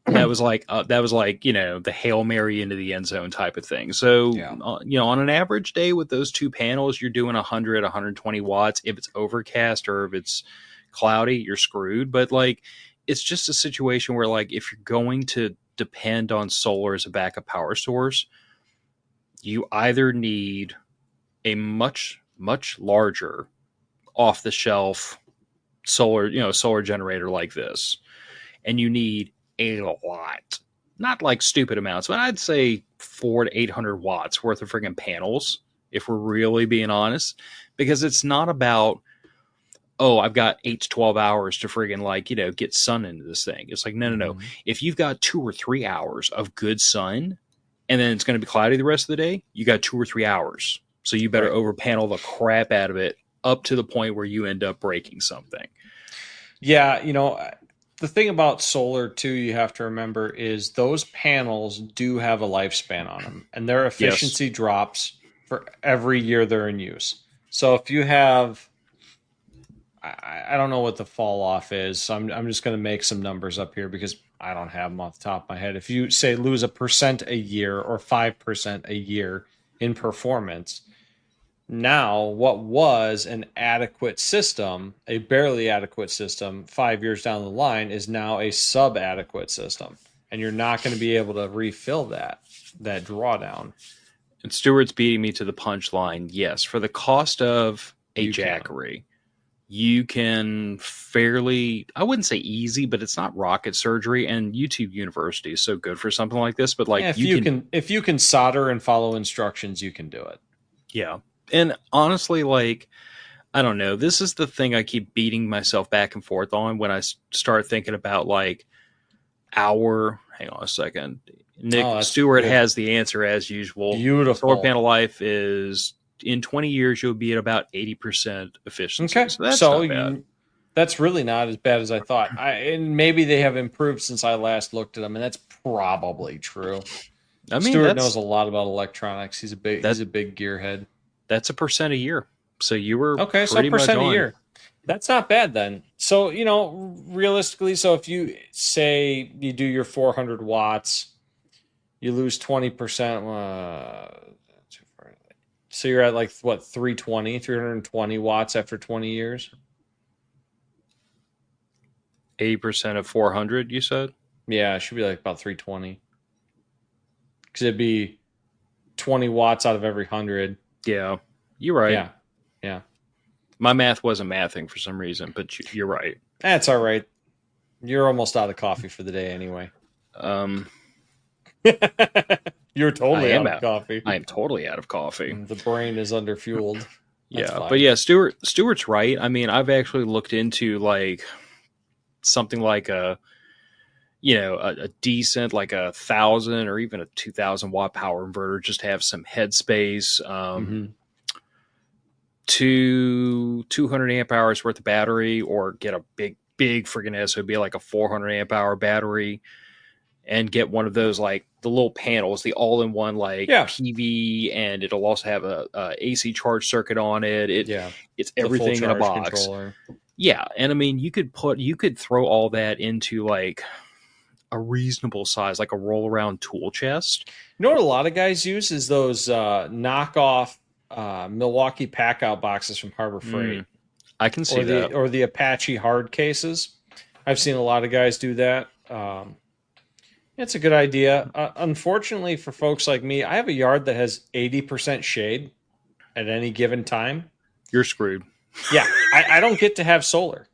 That was like the Hail Mary into the end zone type of thing. So, on an average day with those two panels, you're doing 100, 120 watts. If it's overcast or if it's cloudy, you're screwed. But like, it's just a situation where like, if you're going to depend on solar as a backup power source, you either need a much larger off the shelf solar generator like this, and you need a lot, not like stupid amounts, but I'd say 400 to 800 watts worth of friggin' panels, if we're really being honest, because it's not about, oh, I've got 8 to 12 hours to friggin' like, get sun into this thing. It's like, no. If you've got 2 or 3 hours of good sun and then it's going to be cloudy the rest of the day, you got 2 or 3 hours. So you better over panel the crap out of it up to the point where you end up breaking something. Yeah, the thing about solar too, you have to remember is those panels do have a lifespan on them, and their efficiency drops for every year they're in use. So if you have, I don't know what the fall off is, so I'm just going to make some numbers up here because I don't have them off the top of my head. If you say lose 1% a year or 5% a year in performance, now what was an adequate system, a barely adequate system 5 years down the line, is now a sub-adequate system, and you're not going to be able to refill that drawdown. And Stuart's beating me to the punchline. Yes, for the cost of a Jackery, you can fairly, I wouldn't say easy, but it's not rocket surgery, and YouTube University is so good for something like this. But like, if you can solder and follow instructions, you can do it. Yeah. And honestly, like, I don't know. This is the thing I keep beating myself back and forth on when I start thinking about like hang on a second. Stuart has the answer as usual. Beautiful. Solar panel life is in 20 years, you'll be at about 80% efficiency. Okay. So that's not bad. That's really not as bad as I thought. And maybe they have improved since I last looked at them, and that's probably true. I mean, Stuart knows a lot about electronics. He's a big gearhead. That's 1% a year. So you were okay. So 1% a year. That's not bad then. So realistically, so if you say you do your 400 watts, you lose 20%. So you're at like what 320 watts after 20 years. 80% of 400, you said? Yeah, it should be like about 320. Because it'd be 20 watts out of every 100. Yeah, you're right. Yeah. My math wasn't mathing for some reason, but you're right. That's all right. You're almost out of coffee for the day anyway. You're totally out of coffee. I am totally out of coffee. The brain is underfueled. But yeah, Stuart's right. I mean, I've actually looked into like something like a decent, like 1,000 or even a 2,000 watt power inverter, just to have some headspace, 200 amp hours worth of battery, or get a big friggin' SOB, like a 400 amp hour battery, and get one of those, like the little panels, the all-in-one PV, and it'll also have a AC charge circuit on it. It's everything in a box. Controller. Yeah, and I mean, you could throw all that into like a reasonable size, like a roll-around tool chest. You know what a lot of guys use is those knockoff Milwaukee pack-out boxes from Harbor Freight. I can see that. Or the Apache hard cases. I've seen a lot of guys do that. It's a good idea. Unfortunately for folks like me, I have a yard that has 80% shade at any given time. You're screwed. Yeah, I don't get to have solar.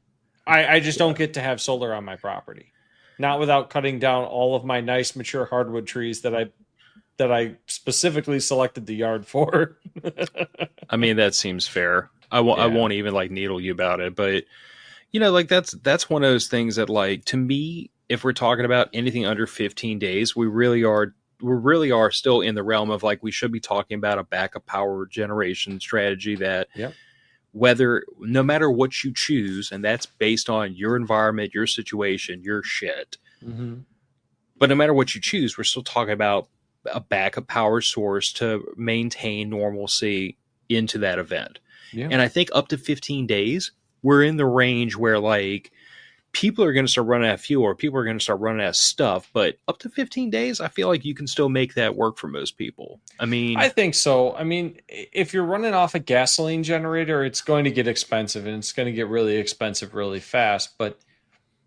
I just don't get to have solar on my property. Not without cutting down all of my nice mature hardwood trees that I specifically selected the yard for. I mean, that seems fair. I won't even like needle you about it, but like that's one of those things that, like, to me, if we're talking about anything under 15 days, we really are still in the realm of like, we should be talking about a backup power generation strategy that no matter what you choose, and that's based on your environment, your situation, your shit. Mm-hmm. But no matter what you choose, we're still talking about a backup power source to maintain normalcy into that event. Yeah. And I think up to 15 days, we're in the range where, like, people are going to start running out of fuel, or people are going to start running out of stuff. But up to 15 days, I feel like you can still make that work for most people. I I mean, think so. I mean, if you're running off a gasoline generator, it's going to get expensive and it's going to get really expensive really fast. But,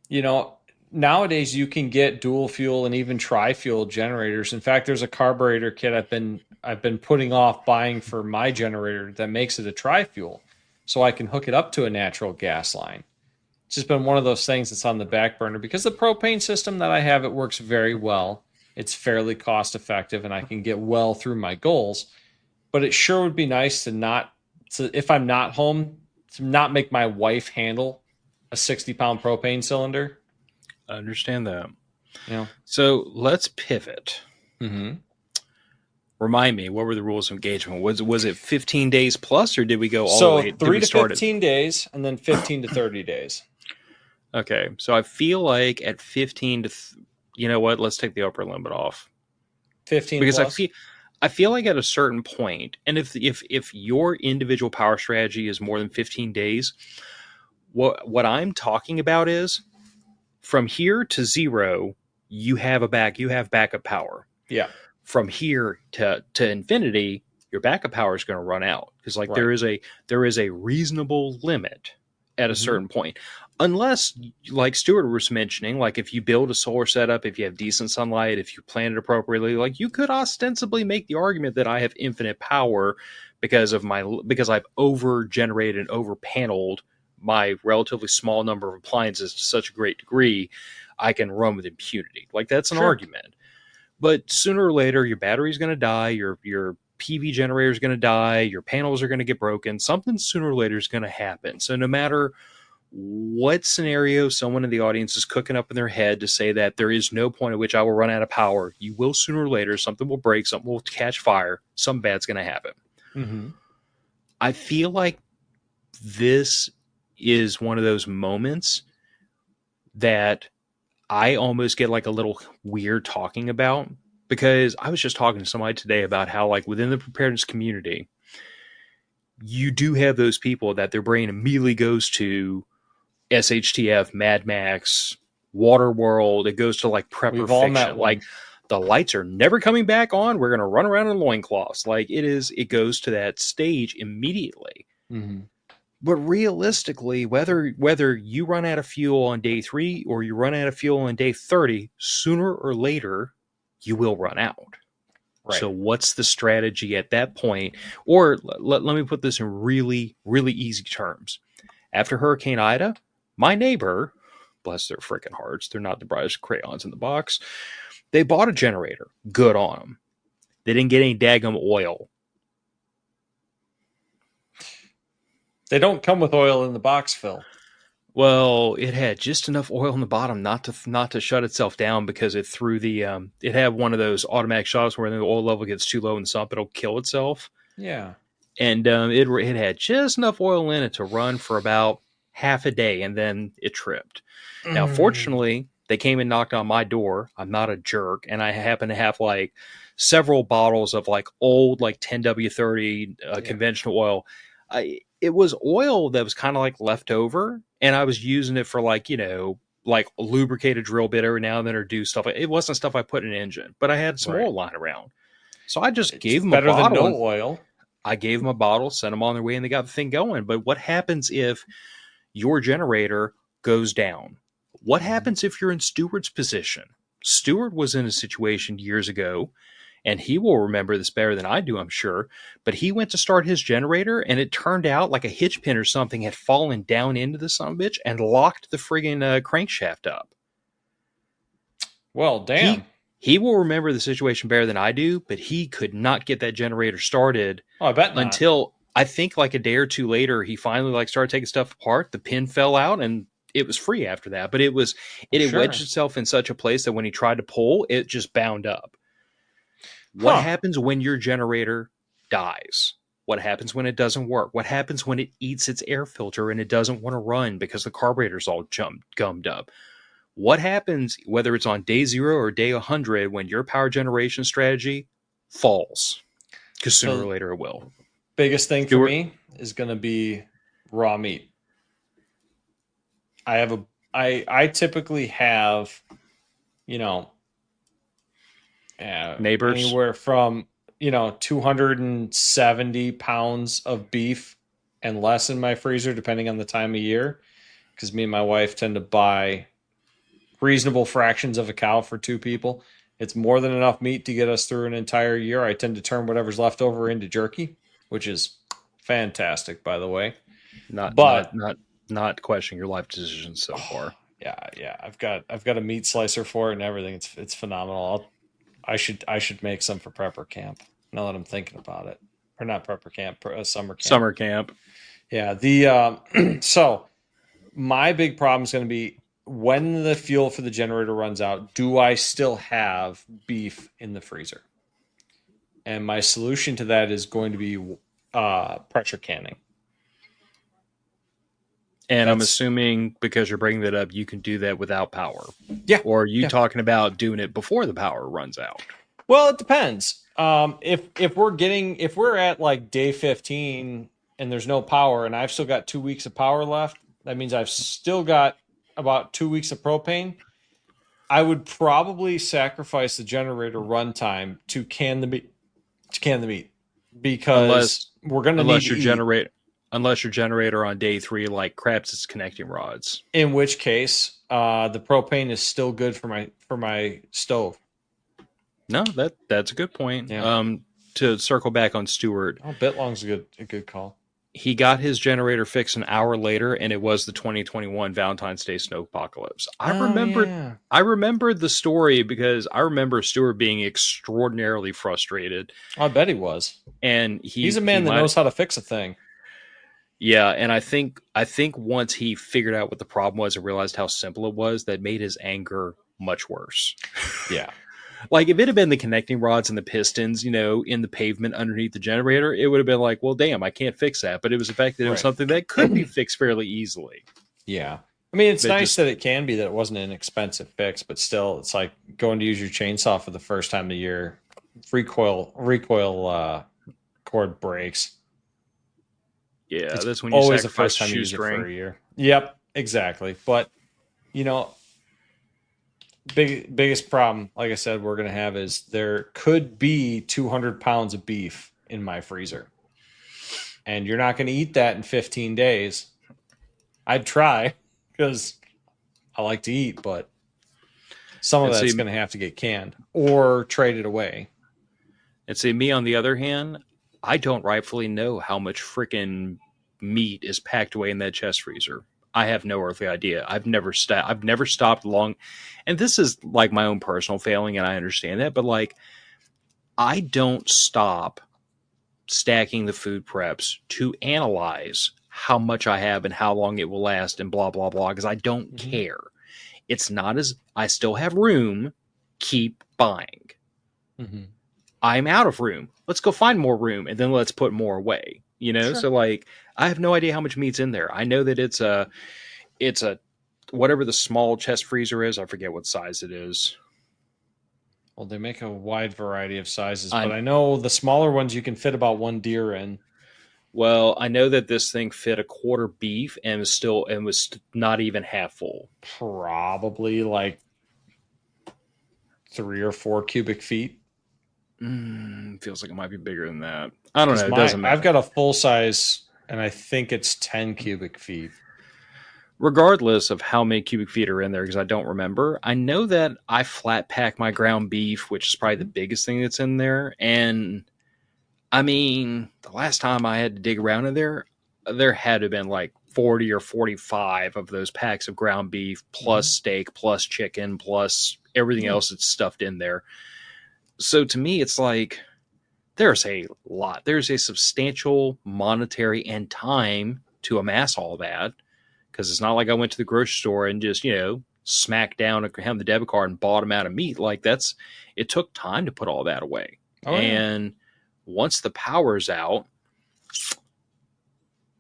you know, nowadays you can get dual fuel and even tri-fuel generators. In fact, there's a carburetor kit I've been putting off buying for my generator that makes it a tri-fuel so I can hook it up to a natural gas line. It's just been one of those things that's on the back burner because the propane system that I have, it works very well. It's fairly cost effective and I can get well through my goals. But it sure would be nice if I'm not home, to not make my wife handle a 60-pound propane cylinder. I understand that. You know? So let's pivot. Mm-hmm. Remind me, what were the rules of engagement? Was it 15 days plus, or did we go all the So way? 3 to 15 days and then 15 to 30 days. Okay, so I feel like at 15 to, you know what? Let's take the upper limit off 15 because plus? I feel like at a certain point, and if your individual power strategy is more than 15 days, what I'm talking about is from here to zero, you have backup power. Yeah. From here to infinity, your backup power is going to run out because like Right. there is a reasonable limit at a Mm-hmm. certain point, unless like Stuart was mentioning, like if you build a solar setup, if you have decent sunlight, if you plan it appropriately, like you could ostensibly make the argument that I have infinite power because I've over generated and over paneled my relatively small number of appliances to such a great degree, I can run with impunity. Like that's an Sure. argument. But sooner or later, your battery's going to die, your PV generator is going to die, your panels are going to get broken. Something sooner or later is going to happen. So no matter what scenario someone in the audience is cooking up in their head to say that there is no point at which I will run out of power, you will sooner or later, something will break, something will catch fire, something bad's going to happen. Mm-hmm. I feel like this is one of those moments that I almost get like a little weird talking about, because I was just talking to somebody today about how like within the preparedness community, you do have those people that their brain immediately goes to SHTF, Mad Max, Waterworld. It goes to like prepper We've all met fiction. Like one. the lights are never coming back on. We're going to run around in loincloths. Like it goes to that stage immediately. Mm-hmm. But realistically, whether you run out of fuel on day 3 or you run out of fuel on day 30, sooner or later you will run out. Right. So what's the strategy at that point? Or let me put this in really, really easy terms. After Hurricane Ida, my neighbor, bless their freaking hearts, they're not the brightest crayons in the box, they bought a generator. Good on them. They didn't get any daggum oil. They don't come with oil in the box, Phil. Well, it had just enough oil in the bottom not to shut itself down, because it threw the it had one of those automatic shutoffs where the oil level gets too low in the sump, it'll kill itself. Yeah. And it had just enough oil in it to run for about half a day, and then it tripped. Now, Mm. fortunately, they came and knocked on my door. I'm not a jerk, and I happen to have like several bottles of like old like 10W30 Yeah. conventional oil. It was oil that was kind of like left over, and I was using it for like like lubricate a drill bit every now and then, or do stuff. It wasn't stuff I put in an engine, but I had some Right. oil lying around, so I just It's gave them a better than bottle no and oil. I gave them a bottle, sent them on their way, and they got the thing going. But what happens if your generator goes down? What Mm-hmm. happens if you're in Stuart's position? Stuart was in a situation years ago, and he will remember this better than I do, I'm sure. But he went to start his generator, and it turned out like a hitch pin or something had fallen down into the sumbitch and locked the friggin' crankshaft up. Well, damn. He will remember the situation better than I do, but he could not get that generator started Oh, I bet not. until I think like a day or two later. He finally like started taking stuff apart. The pin fell out, and it was free after that. But Well, it had wedged sure. itself in such a place that when he tried to pull, it just bound up. What Huh. happens when your generator dies? What happens when it doesn't work? What happens when it eats its air filter and it doesn't want to run because the carburetor's all gummed up? What happens whether it's on day 0 or day 100 when your power generation strategy falls? Because sooner or So, later it will. biggest thing for Stuart, me is going to be raw meat. I have a I typically have, you know, Neighbors? anywhere from 270 pounds of beef and less in my freezer, depending on the time of year. Because me and my wife tend to buy reasonable fractions of a cow for two people. It's more than enough meat to get us through an entire year. I tend to turn whatever's left over into jerky, which is fantastic, by the way. Not not But not not questioning your life decisions so oh, far. yeah, I've got a meat slicer for it and everything. It's phenomenal. I should make some for prepper camp. Now that I'm thinking about it, or not prepper camp, summer camp. Summer camp. Yeah. The so my big problem is going to be when the fuel for the generator runs out. Do I still have beef in the freezer? And my solution to that is going to be pressure canning. And I'm That's assuming because you're bringing that up, you can do that without power. yeah. Or are you Yeah. talking about doing it before the power runs out? Well, it depends. If we're at like day 15 and there's no power and I've still got 2 weeks of power left, that means I've still got about 2 weeks of propane. I would probably sacrifice the generator runtime to can the meat, because Unless we're going to need unless to your eat. generator on day 3 like craps its connecting rods. In which case, the propane is still good for my stove. No, that's a good point. Yeah. To circle back on Stuart, Oh, Bitlong's a good call. he got his generator fixed an hour later, and it was the 2021 Valentine's Day snowpocalypse. Oh yeah. I remembered the story because I remember Stuart being extraordinarily frustrated, I bet he was. and He's a man that knows how to fix a thing. yeah, and I think once he figured out what the problem was and realized how simple it was, that made his anger much worse. Yeah. Like if it had been the connecting rods and the pistons, in the pavement underneath the generator, it would have been like, well, damn, I can't fix that. But it was the fact that it was Right. something that could be fixed fairly easily. Yeah. I mean, it's But nice just that it can be, that it wasn't an expensive fix, but still, it's like going to use your chainsaw for the first time of the year. Recoil cord breaks. yeah, It's that's when you always the sacrifice first time you use it for a shoestring. year. Yep, exactly. But you know, biggest problem, like I said, we're gonna have is there could be 200 pounds of beef in my freezer, and you're not gonna eat that in 15 days. I'd try because I like to eat, but some of And that's see, gonna have to get canned or traded away. me on the other hand, I don't rightfully know how much freaking meat is packed away in that chest freezer. I have no earthly idea. I've never stopped long, and this is like my own personal failing, and I understand that. But like, I don't stop stacking the food preps to analyze how much I have and how long it will last and blah blah blah because I don't care. It's not as I still have room. Keep buying. Mm-hmm. I'm out of room. Let's go find more room and then let's put more away. Sure. So like I have no idea how much meat's in there. I know that it's a whatever the small chest freezer is. I forget what size it is. Well, they make a wide variety of sizes, I but I know the smaller ones you can fit about one deer in. Well, I know that this thing fit a quarter beef and was not even half full. Probably like 3 or 4 cubic feet. Feels like it might be bigger than that. I don't know. It Because doesn't matter. I've got a full size, and I think it's 10 cubic feet. Regardless of how many cubic feet are in there, because I don't remember, I know that I flat pack my ground beef, which is probably the biggest thing that's in there. And I mean, the last time I had to dig around in there had to have been like 40 or 45 of those packs of ground beef, plus steak, plus chicken, plus everything else that's stuffed in there. So to me, it's like there's a lot. There's a substantial monetary and time to amass all that. Because it's not like I went to the grocery store and just, smacked down the debit card and bought them out of meat. Like it took time to put all that away. Oh, and once the power's out,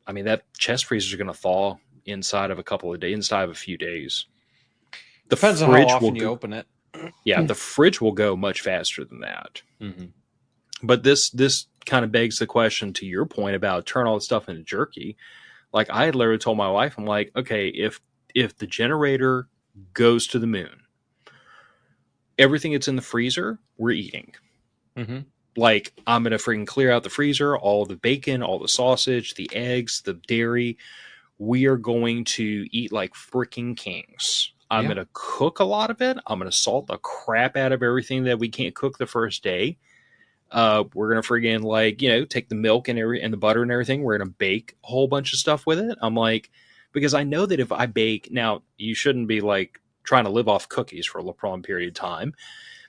I mean, that chest freezer is going to thaw inside of a few days. Depends on how often you open it. Yeah, the fridge will go much faster than that. Mm-hmm. But this kind of begs the question to your point about turn all the stuff into jerky. Like I had literally told my wife, I'm like, okay, if if the generator goes to the moon, everything that's in the freezer, we're eating. Mm-hmm. Like, I'm going to freaking clear out the freezer, all the bacon, all the sausage, the eggs, the dairy. We are going to eat like freaking kings. I'm Yeah. going to cook a lot of it. I'm going to salt the crap out of everything that we can't cook the first day. We're going to friggin' like, take the milk and the butter and everything. We're going to bake a whole bunch of stuff with it. I'm like, because I know that if I bake, now you shouldn't be like trying to live off cookies for a prolonged period of time.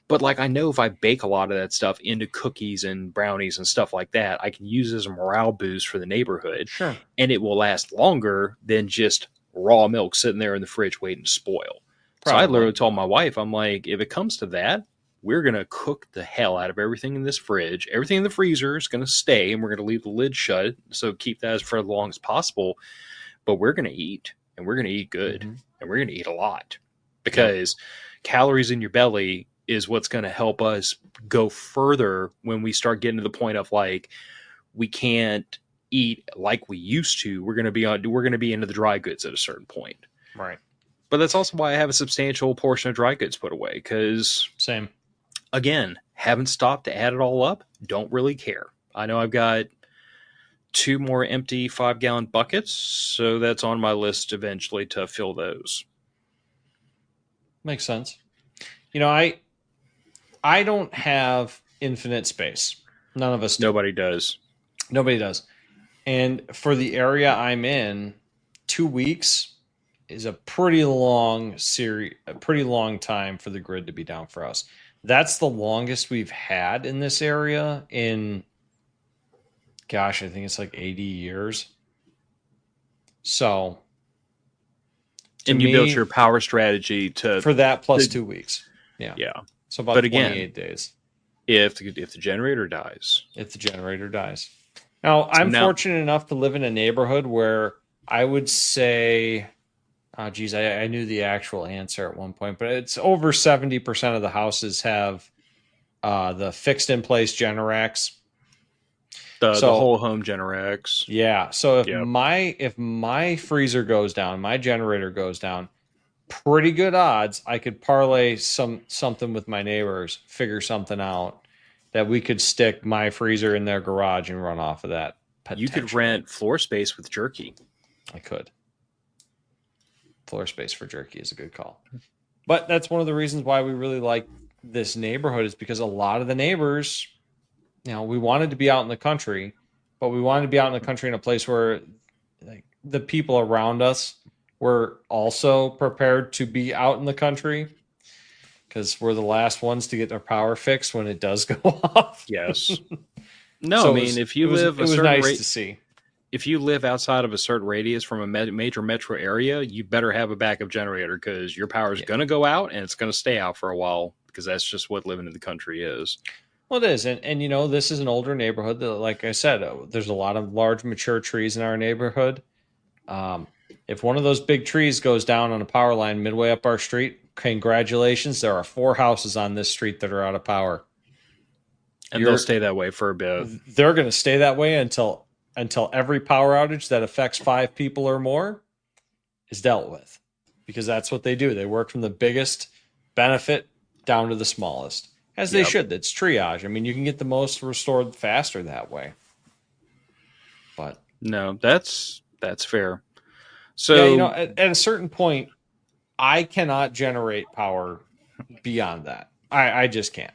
But like, I know if I bake a lot of that stuff into cookies and brownies and stuff like that, I can use it as a morale boost for the neighborhood. Sure. And it will last longer than just raw milk sitting there in the fridge waiting to spoil. So I literally Probably. told my wife, I'm like, if it comes to that, we're going to cook the hell out of everything in this fridge. Everything in the freezer is going to stay, and we're going to leave the lid shut. So keep that as for as long as possible. But we're going to eat, and we're going to eat good, Mm-hmm. and we're going to eat a lot. Because calories in your belly is what's going to help us go further when we start getting to the point of like, we can't eat like we used to. We're going to be into the dry goods at a certain point. Right. But that's also why I have a substantial portion of dry goods put away. Because Same. again, haven't stopped to add it all up. Don't really care. I know I've got 2 more empty 5-gallon buckets. So that's on my list eventually to fill those. Makes sense. I don't have infinite space. None of us do. Nobody does. Nobody does. And for the area I'm in, 2 weeks is a pretty long time for the grid to be down for us. That's the longest we've had in this area in, gosh, I think it's like 80 years. So, And you built your power strategy for that plus 2 weeks. Yeah. Yeah. So about But again, 28 days. If the generator dies. If the generator dies. Now, I'm fortunate enough to live in a neighborhood where I would say, oh, geez, I knew the actual answer at one point, but it's over 70% of the houses have the fixed in place Generacs. The whole home Generacs. Yeah. So if my freezer goes down, my generator goes down, pretty good odds I could parlay something with my neighbors, figure something out that we could stick my freezer in their garage and run off of that. You could rent floor space with jerky. I could. Floor space for jerky is a good call. But that's one of the reasons why we really like this neighborhood, is because a lot of the neighbors, we wanted to be out in the country, but we wanted to be out in the country in a place where like the people around us were also prepared to be out in the country, because we're the last ones to get our power fixed when it does go off. Yes. No, So I mean, if you live it was nice to see. If you live outside of a certain radius from a major metro area, you better have a backup generator, because your power is going to go out and it's going to stay out for a while, because that's just what living in the country is. Well, it is. And this is an older neighborhood. Like I said, there's a lot of large mature trees in our neighborhood. If one of those big trees goes down on a power line midway up our street, congratulations, there are 4 houses on this street that are out of power. And they'll stay that way for a bit. They're going to stay that way until every power outage that affects 5 people or more is dealt with, because that's what they do. They work from the biggest benefit down to the smallest, as they should. It's triage. I mean, you can get the most restored faster that way. But no, that's fair. So at a certain point, I cannot generate power beyond that. I just can't.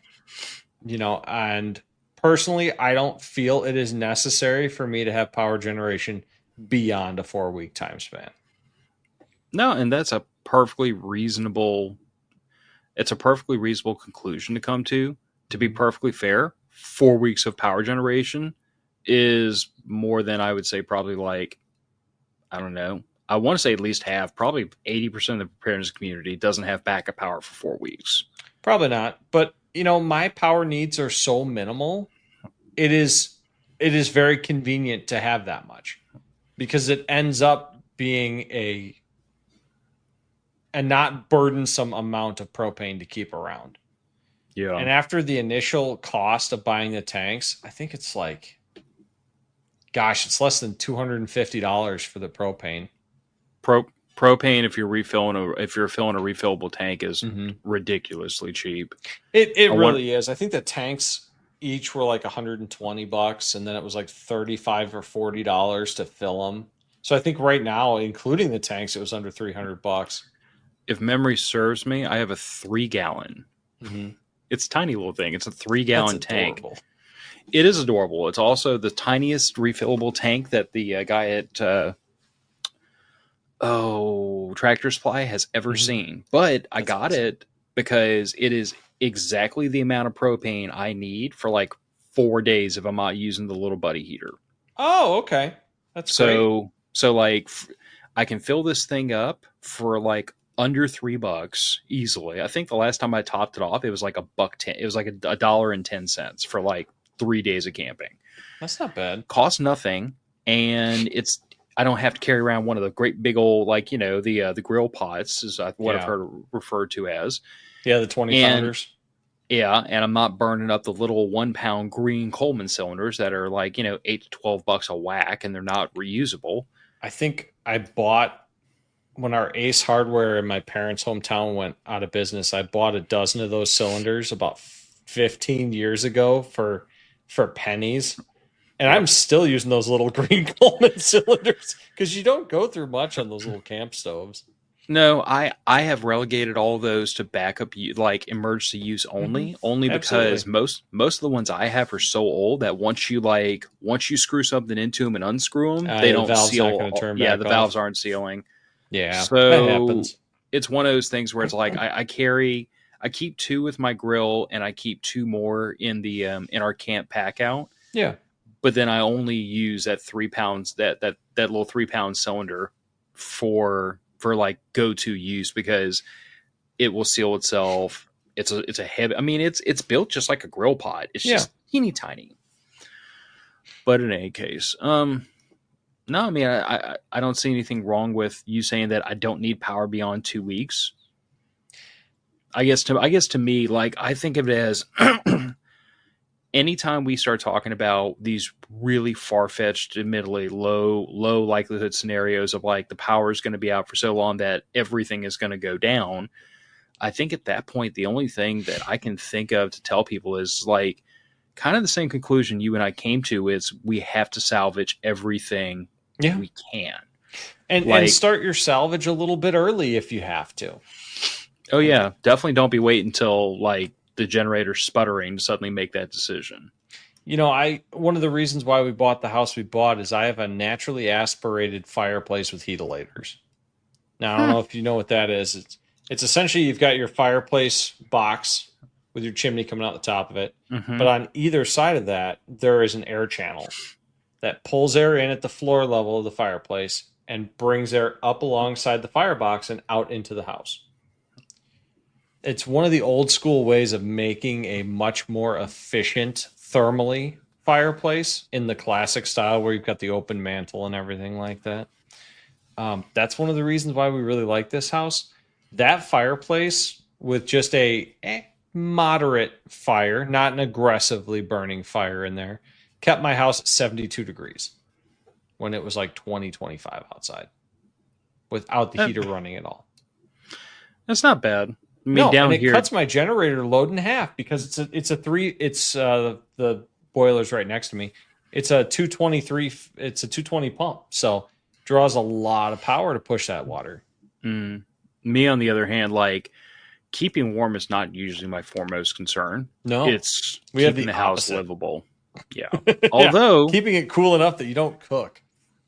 And personally, I don't feel it is necessary for me to have power generation beyond a 4-week time span. No, and that's a perfectly reasonable conclusion to come to. To be perfectly fair, 4 weeks of power generation is more than I would say probably like, I don't know. I want to say at least half, probably 80% of the preparedness community doesn't have backup power for 4 weeks. Probably not. But, my power needs are so minimal. It is very convenient to have that much, because it ends up being a not burdensome amount of propane to keep around. Yeah. And after the initial cost of buying the tanks, I think it's like, gosh, it's less than $250 for the propane. Propane, if you're filling a refillable tank, is Mm-hmm. ridiculously cheap. It really is. I think the tanks each were like $120, and then it was like $35 or $40 to fill them. So I think right now, including the tanks, it was under $300. If memory serves me, I have a 3-gallon. Mm-hmm. It's a tiny little thing. It's a 3-gallon That's tank. adorable. It is adorable. It's also the tiniest refillable tank that the guy at Tractor Supply has ever seen. But I got it because it is exactly the amount of propane I need for like 4 days if I'm not using the little buddy heater. Oh, okay. That's great. So like I can fill this thing up for like under $3 easily. I think the last time I topped it off, it was like $1.10. It was like $1.10 for like 3 days of camping. That's not bad. Costs nothing, and I don't have to carry around one of the great big old, like, the grill pots is what I've heard referred to as. Yeah, the 20-pounders. Yeah, and I'm not burning up the little 1-pound green Coleman cylinders that are like, $8 to $12 a whack, and they're not reusable. I think I bought, when our Ace Hardware in my parents' hometown went out of business, I bought a dozen of those cylinders about 15 years ago for pennies. And I'm still using those little green Coleman cylinders because you don't go through much on those little camp stoves. No, I have relegated all those to backup, like emergency use only, only because most of the ones I have are so old that once you screw something into them and unscrew them, they don't seal. The valves aren't sealing. Yeah, so that happens. It's one of those things where it's like I keep 2 with my grill, and I keep 2 more in the in our camp pack out. Yeah, but then I only use that 3 pounds that little 3-pound cylinder for like go-to use because it will seal itself. It's a heavy. I mean, it's built just like a grill pot. It's just teeny tiny. But in any case, no, I mean, I don't see anything wrong with you saying that I don't need power beyond 2 weeks. I guess to me, like, I think of it as anytime we start talking about these really far-fetched, admittedly low likelihood scenarios of like the power is going to be out for so long that everything is going to go down, I think at that point, the only thing that I can think of to tell people is like kind of the same conclusion you and I came to is we have to salvage everything we can. And start your salvage a little bit early if you have to. Oh, yeah. Definitely don't be waiting until like the generator sputtering to suddenly make that decision. One of the reasons why we bought the house we bought is I have a naturally aspirated fireplace with heatilators. Now, I don't know if you know what that is. It's essentially you've got your fireplace box with your chimney coming out the top of it. Mm-hmm. But on either side of that, there is an air channel that pulls air in at the floor level of the fireplace and brings air up alongside the firebox and out into the house. It's one of the old school ways of making a much more efficient thermally fireplace in the classic style where you've got the open mantle and everything like that. That's one of the reasons why we really like this house. That fireplace with just a moderate fire, not an aggressively burning fire in there, kept my house at 72 degrees when it was like 20-25 outside without the heater running at all. That's not bad. I mean, no, down and it here cuts my generator load in half because it's the boiler's right next to me. It's a 223. It's a 220 pump, so draws a lot of power to push that water. Me, on the other hand, like keeping warm is not usually my foremost concern. No, it's keeping the house livable. Yeah, although keeping it cool enough that you don't cook.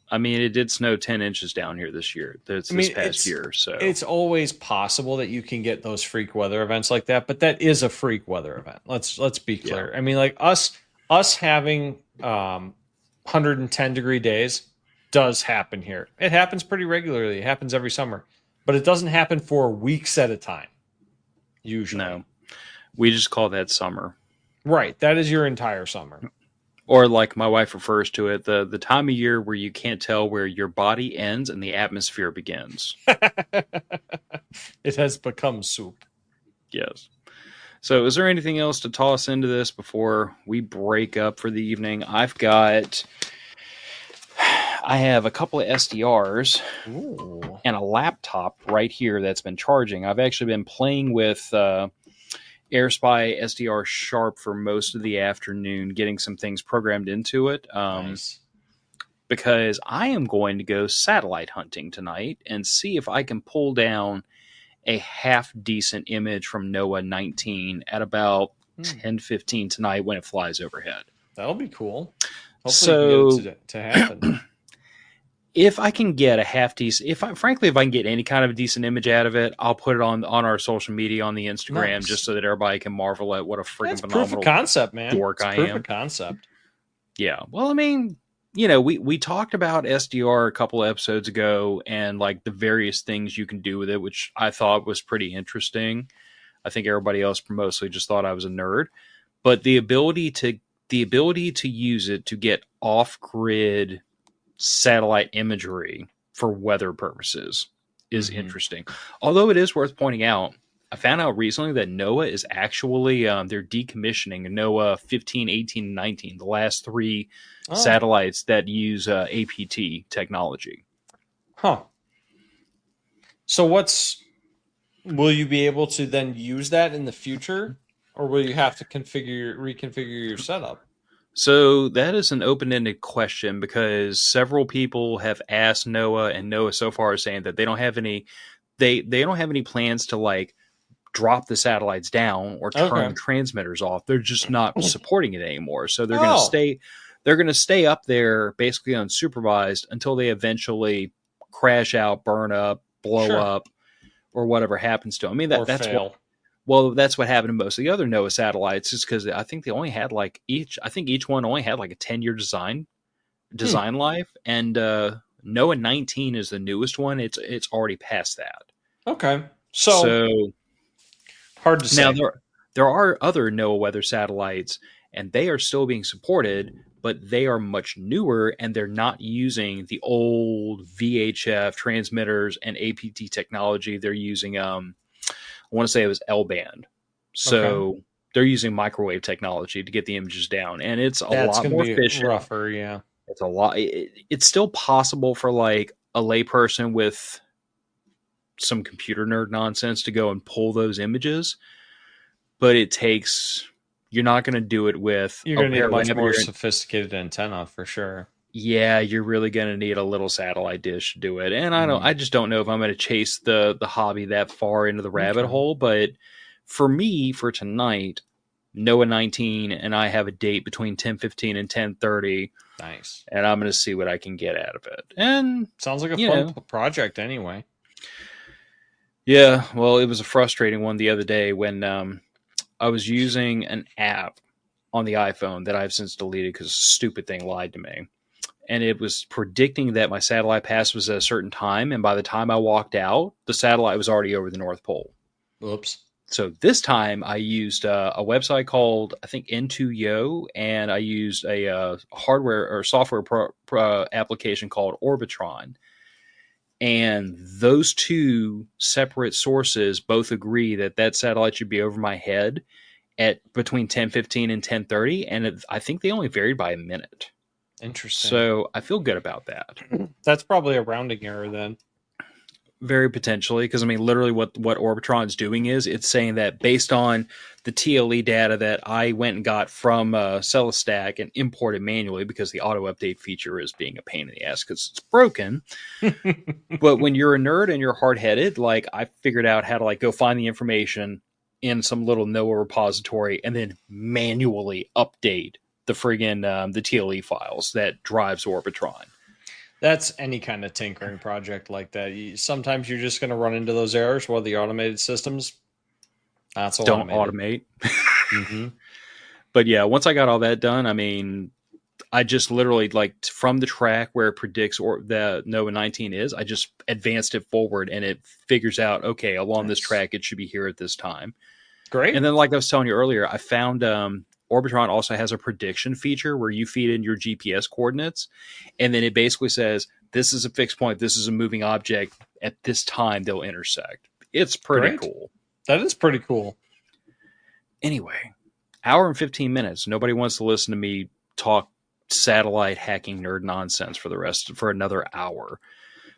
I mean, it did snow 10 inches down here this year. This past year, so it's always possible that you can get those freak weather events like that. But that is a freak weather event. Let's be clear. Yeah. I mean, like us having 110 degree days does happen here. It happens pretty regularly. It happens every summer, but it doesn't happen for weeks at a time. Usually, no. We just call that summer. Right. That is your entire summer. Or like my wife refers to it, the time of year where you can't tell where your body ends and the atmosphere begins. It has become soup. Yes. So is there anything else to toss into this before we break up for the evening? I've got I have a couple of SDRs Ooh. and a laptop right here that's been charging. I've actually been playing with AirSpy SDR Sharp for most of the afternoon, getting some things programmed into it. Nice. Because I am going to go satellite hunting tonight and see if I can pull down a half decent image from NOAA 19 at about 10:15 tonight when it flies overhead. That'll be cool. Hopefully So, you can get it to happen. if I can get a half decent, if I can get any kind of a decent image out of it, I'll put it on our social media on the Instagram, Nice. just so that everybody can marvel at what a freaking phenomenal proof of concept, man. dork it's I proof am. Of concept. Yeah. Well, I mean, you know, we talked about SDR a couple of episodes ago and like the various things you can do with it, which I thought was pretty interesting. I think everybody else mostly just thought I was a nerd, but the ability to use it to get off-grid satellite imagery for weather purposes is interesting. Although it is worth pointing out, I found out recently that NOAA is actually they're decommissioning NOAA 15, 18, and 19, the last three satellites that use APT technology. Huh. So will you be able to then use that in the future, or will you have to reconfigure your setup? So that is an open-ended question, because several people have asked NOAA, and NOAA so far is saying that they don't have any plans to like drop the satellites down or turn the transmitters off. They're just not supporting it anymore. So they're going to stay up there basically unsupervised until they eventually crash out, burn up, blow up, or whatever happens to them. I mean, that's fail. That's what happened to most of the other NOAA satellites, is because I think they only had each one only had like a 10-year design life, and NOAA 19 is the newest one. It's already past that. Okay. So hard to say. Now there are other NOAA weather satellites, and they are still being supported, but they are much newer, and they're not using the old VHF transmitters and APT technology. They're using I want to say it was L-band. So they're using microwave technology to get the images down, and it's a lot more efficient. Rougher, yeah. It's a lot. It's still possible for like a layperson with some computer nerd nonsense to go and pull those images, but you're not going to do it with. You're going to need a much more sophisticated antenna for sure. Yeah, you're really going to need a little satellite dish to do it. And I just don't know if I'm going to chase the hobby that far into the rabbit hole. But for me, for tonight, NOAA 19 and I have a date between 10:15 and 10:30. Nice. And I'm going to see what I can get out of it. And sounds like a fun project anyway. Yeah, well, it was a frustrating one the other day when I was using an app on the iPhone that I've since deleted because a stupid thing lied to me. And it was predicting that my satellite pass was at a certain time, and by the time I walked out, the satellite was already over the North Pole. Oops. So this time I used a website called, I think, N2Yo, and I used a hardware or software application called Orbitron. And those two separate sources both agree that satellite should be over my head at between 10:15 and 10:30, and I think they only varied by a minute. Interesting. So I feel good about that. That's probably a rounding error then. Very potentially, because I mean, literally what Orbitron's doing is it's saying that based on the TLE data that I went and got from Celistack and imported manually, because the auto update feature is being a pain in the ass because it's broken. But when you're a nerd and you're hard headed, like I figured out how to like go find the information in some little NOAA repository and then manually update the friggin' the TLE files that drives Orbitron. That's any kind of tinkering project like that. Sometimes you're just going to run into those errors while the automated systems don't automate. Mm-hmm. But yeah, once I got all that done, I mean, I just literally like from the track where it predicts or the NOAA 19 is, I just advanced it forward and it figures out, okay, along this track, it should be here at this time. Great. And then like I was telling you earlier, I found Orbitron also has a prediction feature where you feed in your GPS coordinates, and then it basically says, this is a fixed point, this is a moving object, at this time they'll intersect. It's pretty cool. That is pretty cool. Anyway, hour and 15 minutes. Nobody wants to listen to me talk satellite hacking nerd nonsense for another hour.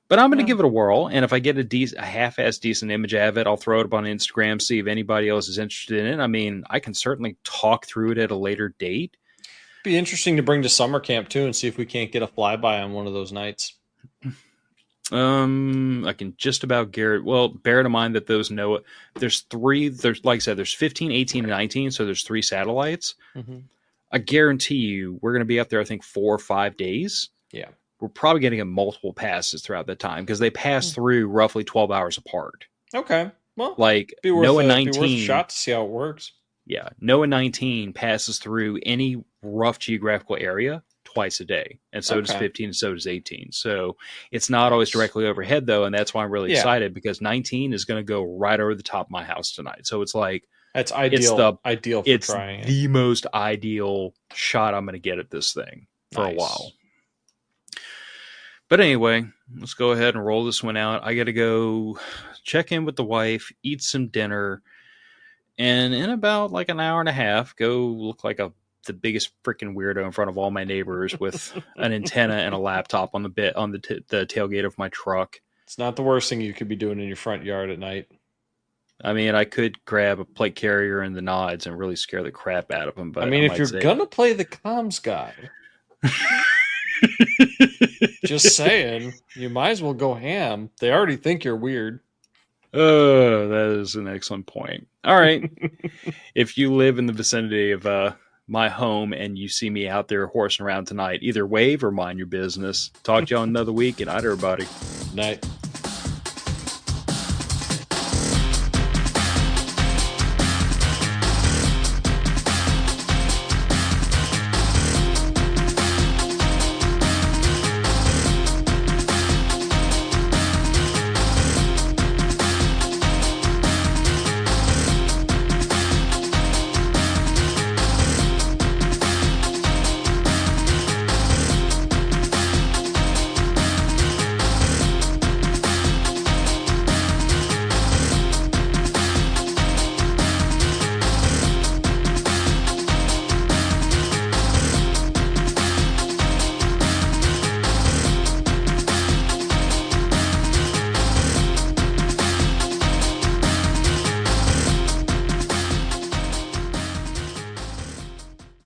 But I'm going to give it a whirl, and if I get a half-ass decent image of it, I'll throw it up on Instagram, see if anybody else is interested in it. I mean, I can certainly talk through it at a later date. Be interesting to bring to summer camp too, and see if we can't get a flyby on one of those nights. I can just about bear in mind that there's three. There's, like I said, there's 15, 18, and 19, so there's 3 satellites. Mm-hmm. I guarantee you, we're going to be up there, I think, 4 or 5 days. Yeah. We're probably going to get multiple passes throughout that time because they pass through roughly 12 hours apart. Okay. Well, like NOAA 19, be worth a shot to see how it works. Yeah, NOAA 19 passes through any rough geographical area twice a day, and so does 15, and so does 18. So it's not always directly overhead though, and that's why I'm really excited because 19 is going to go right over the top of my house tonight. So it's like that's ideal. Ideal for trying. It's the most ideal shot I'm going to get at this thing for a while. But anyway, let's go ahead and roll this one out. I got to go check in with the wife, eat some dinner, and in about like an hour and a half, go look like the biggest freaking weirdo in front of all my neighbors with an antenna and a laptop on the tailgate of my truck. It's not the worst thing you could be doing in your front yard at night. I mean, I could grab a plate carrier and the nods and really scare the crap out of them. But I mean, if you're going to play the comms guy... Just saying, you might as well go ham. They already think you're weird. Oh, that is an excellent point. All right. If you live in the vicinity of my home and you see me out there horsing around tonight, either wave or mind your business. Talk to y'all another week. Good night, everybody. Night.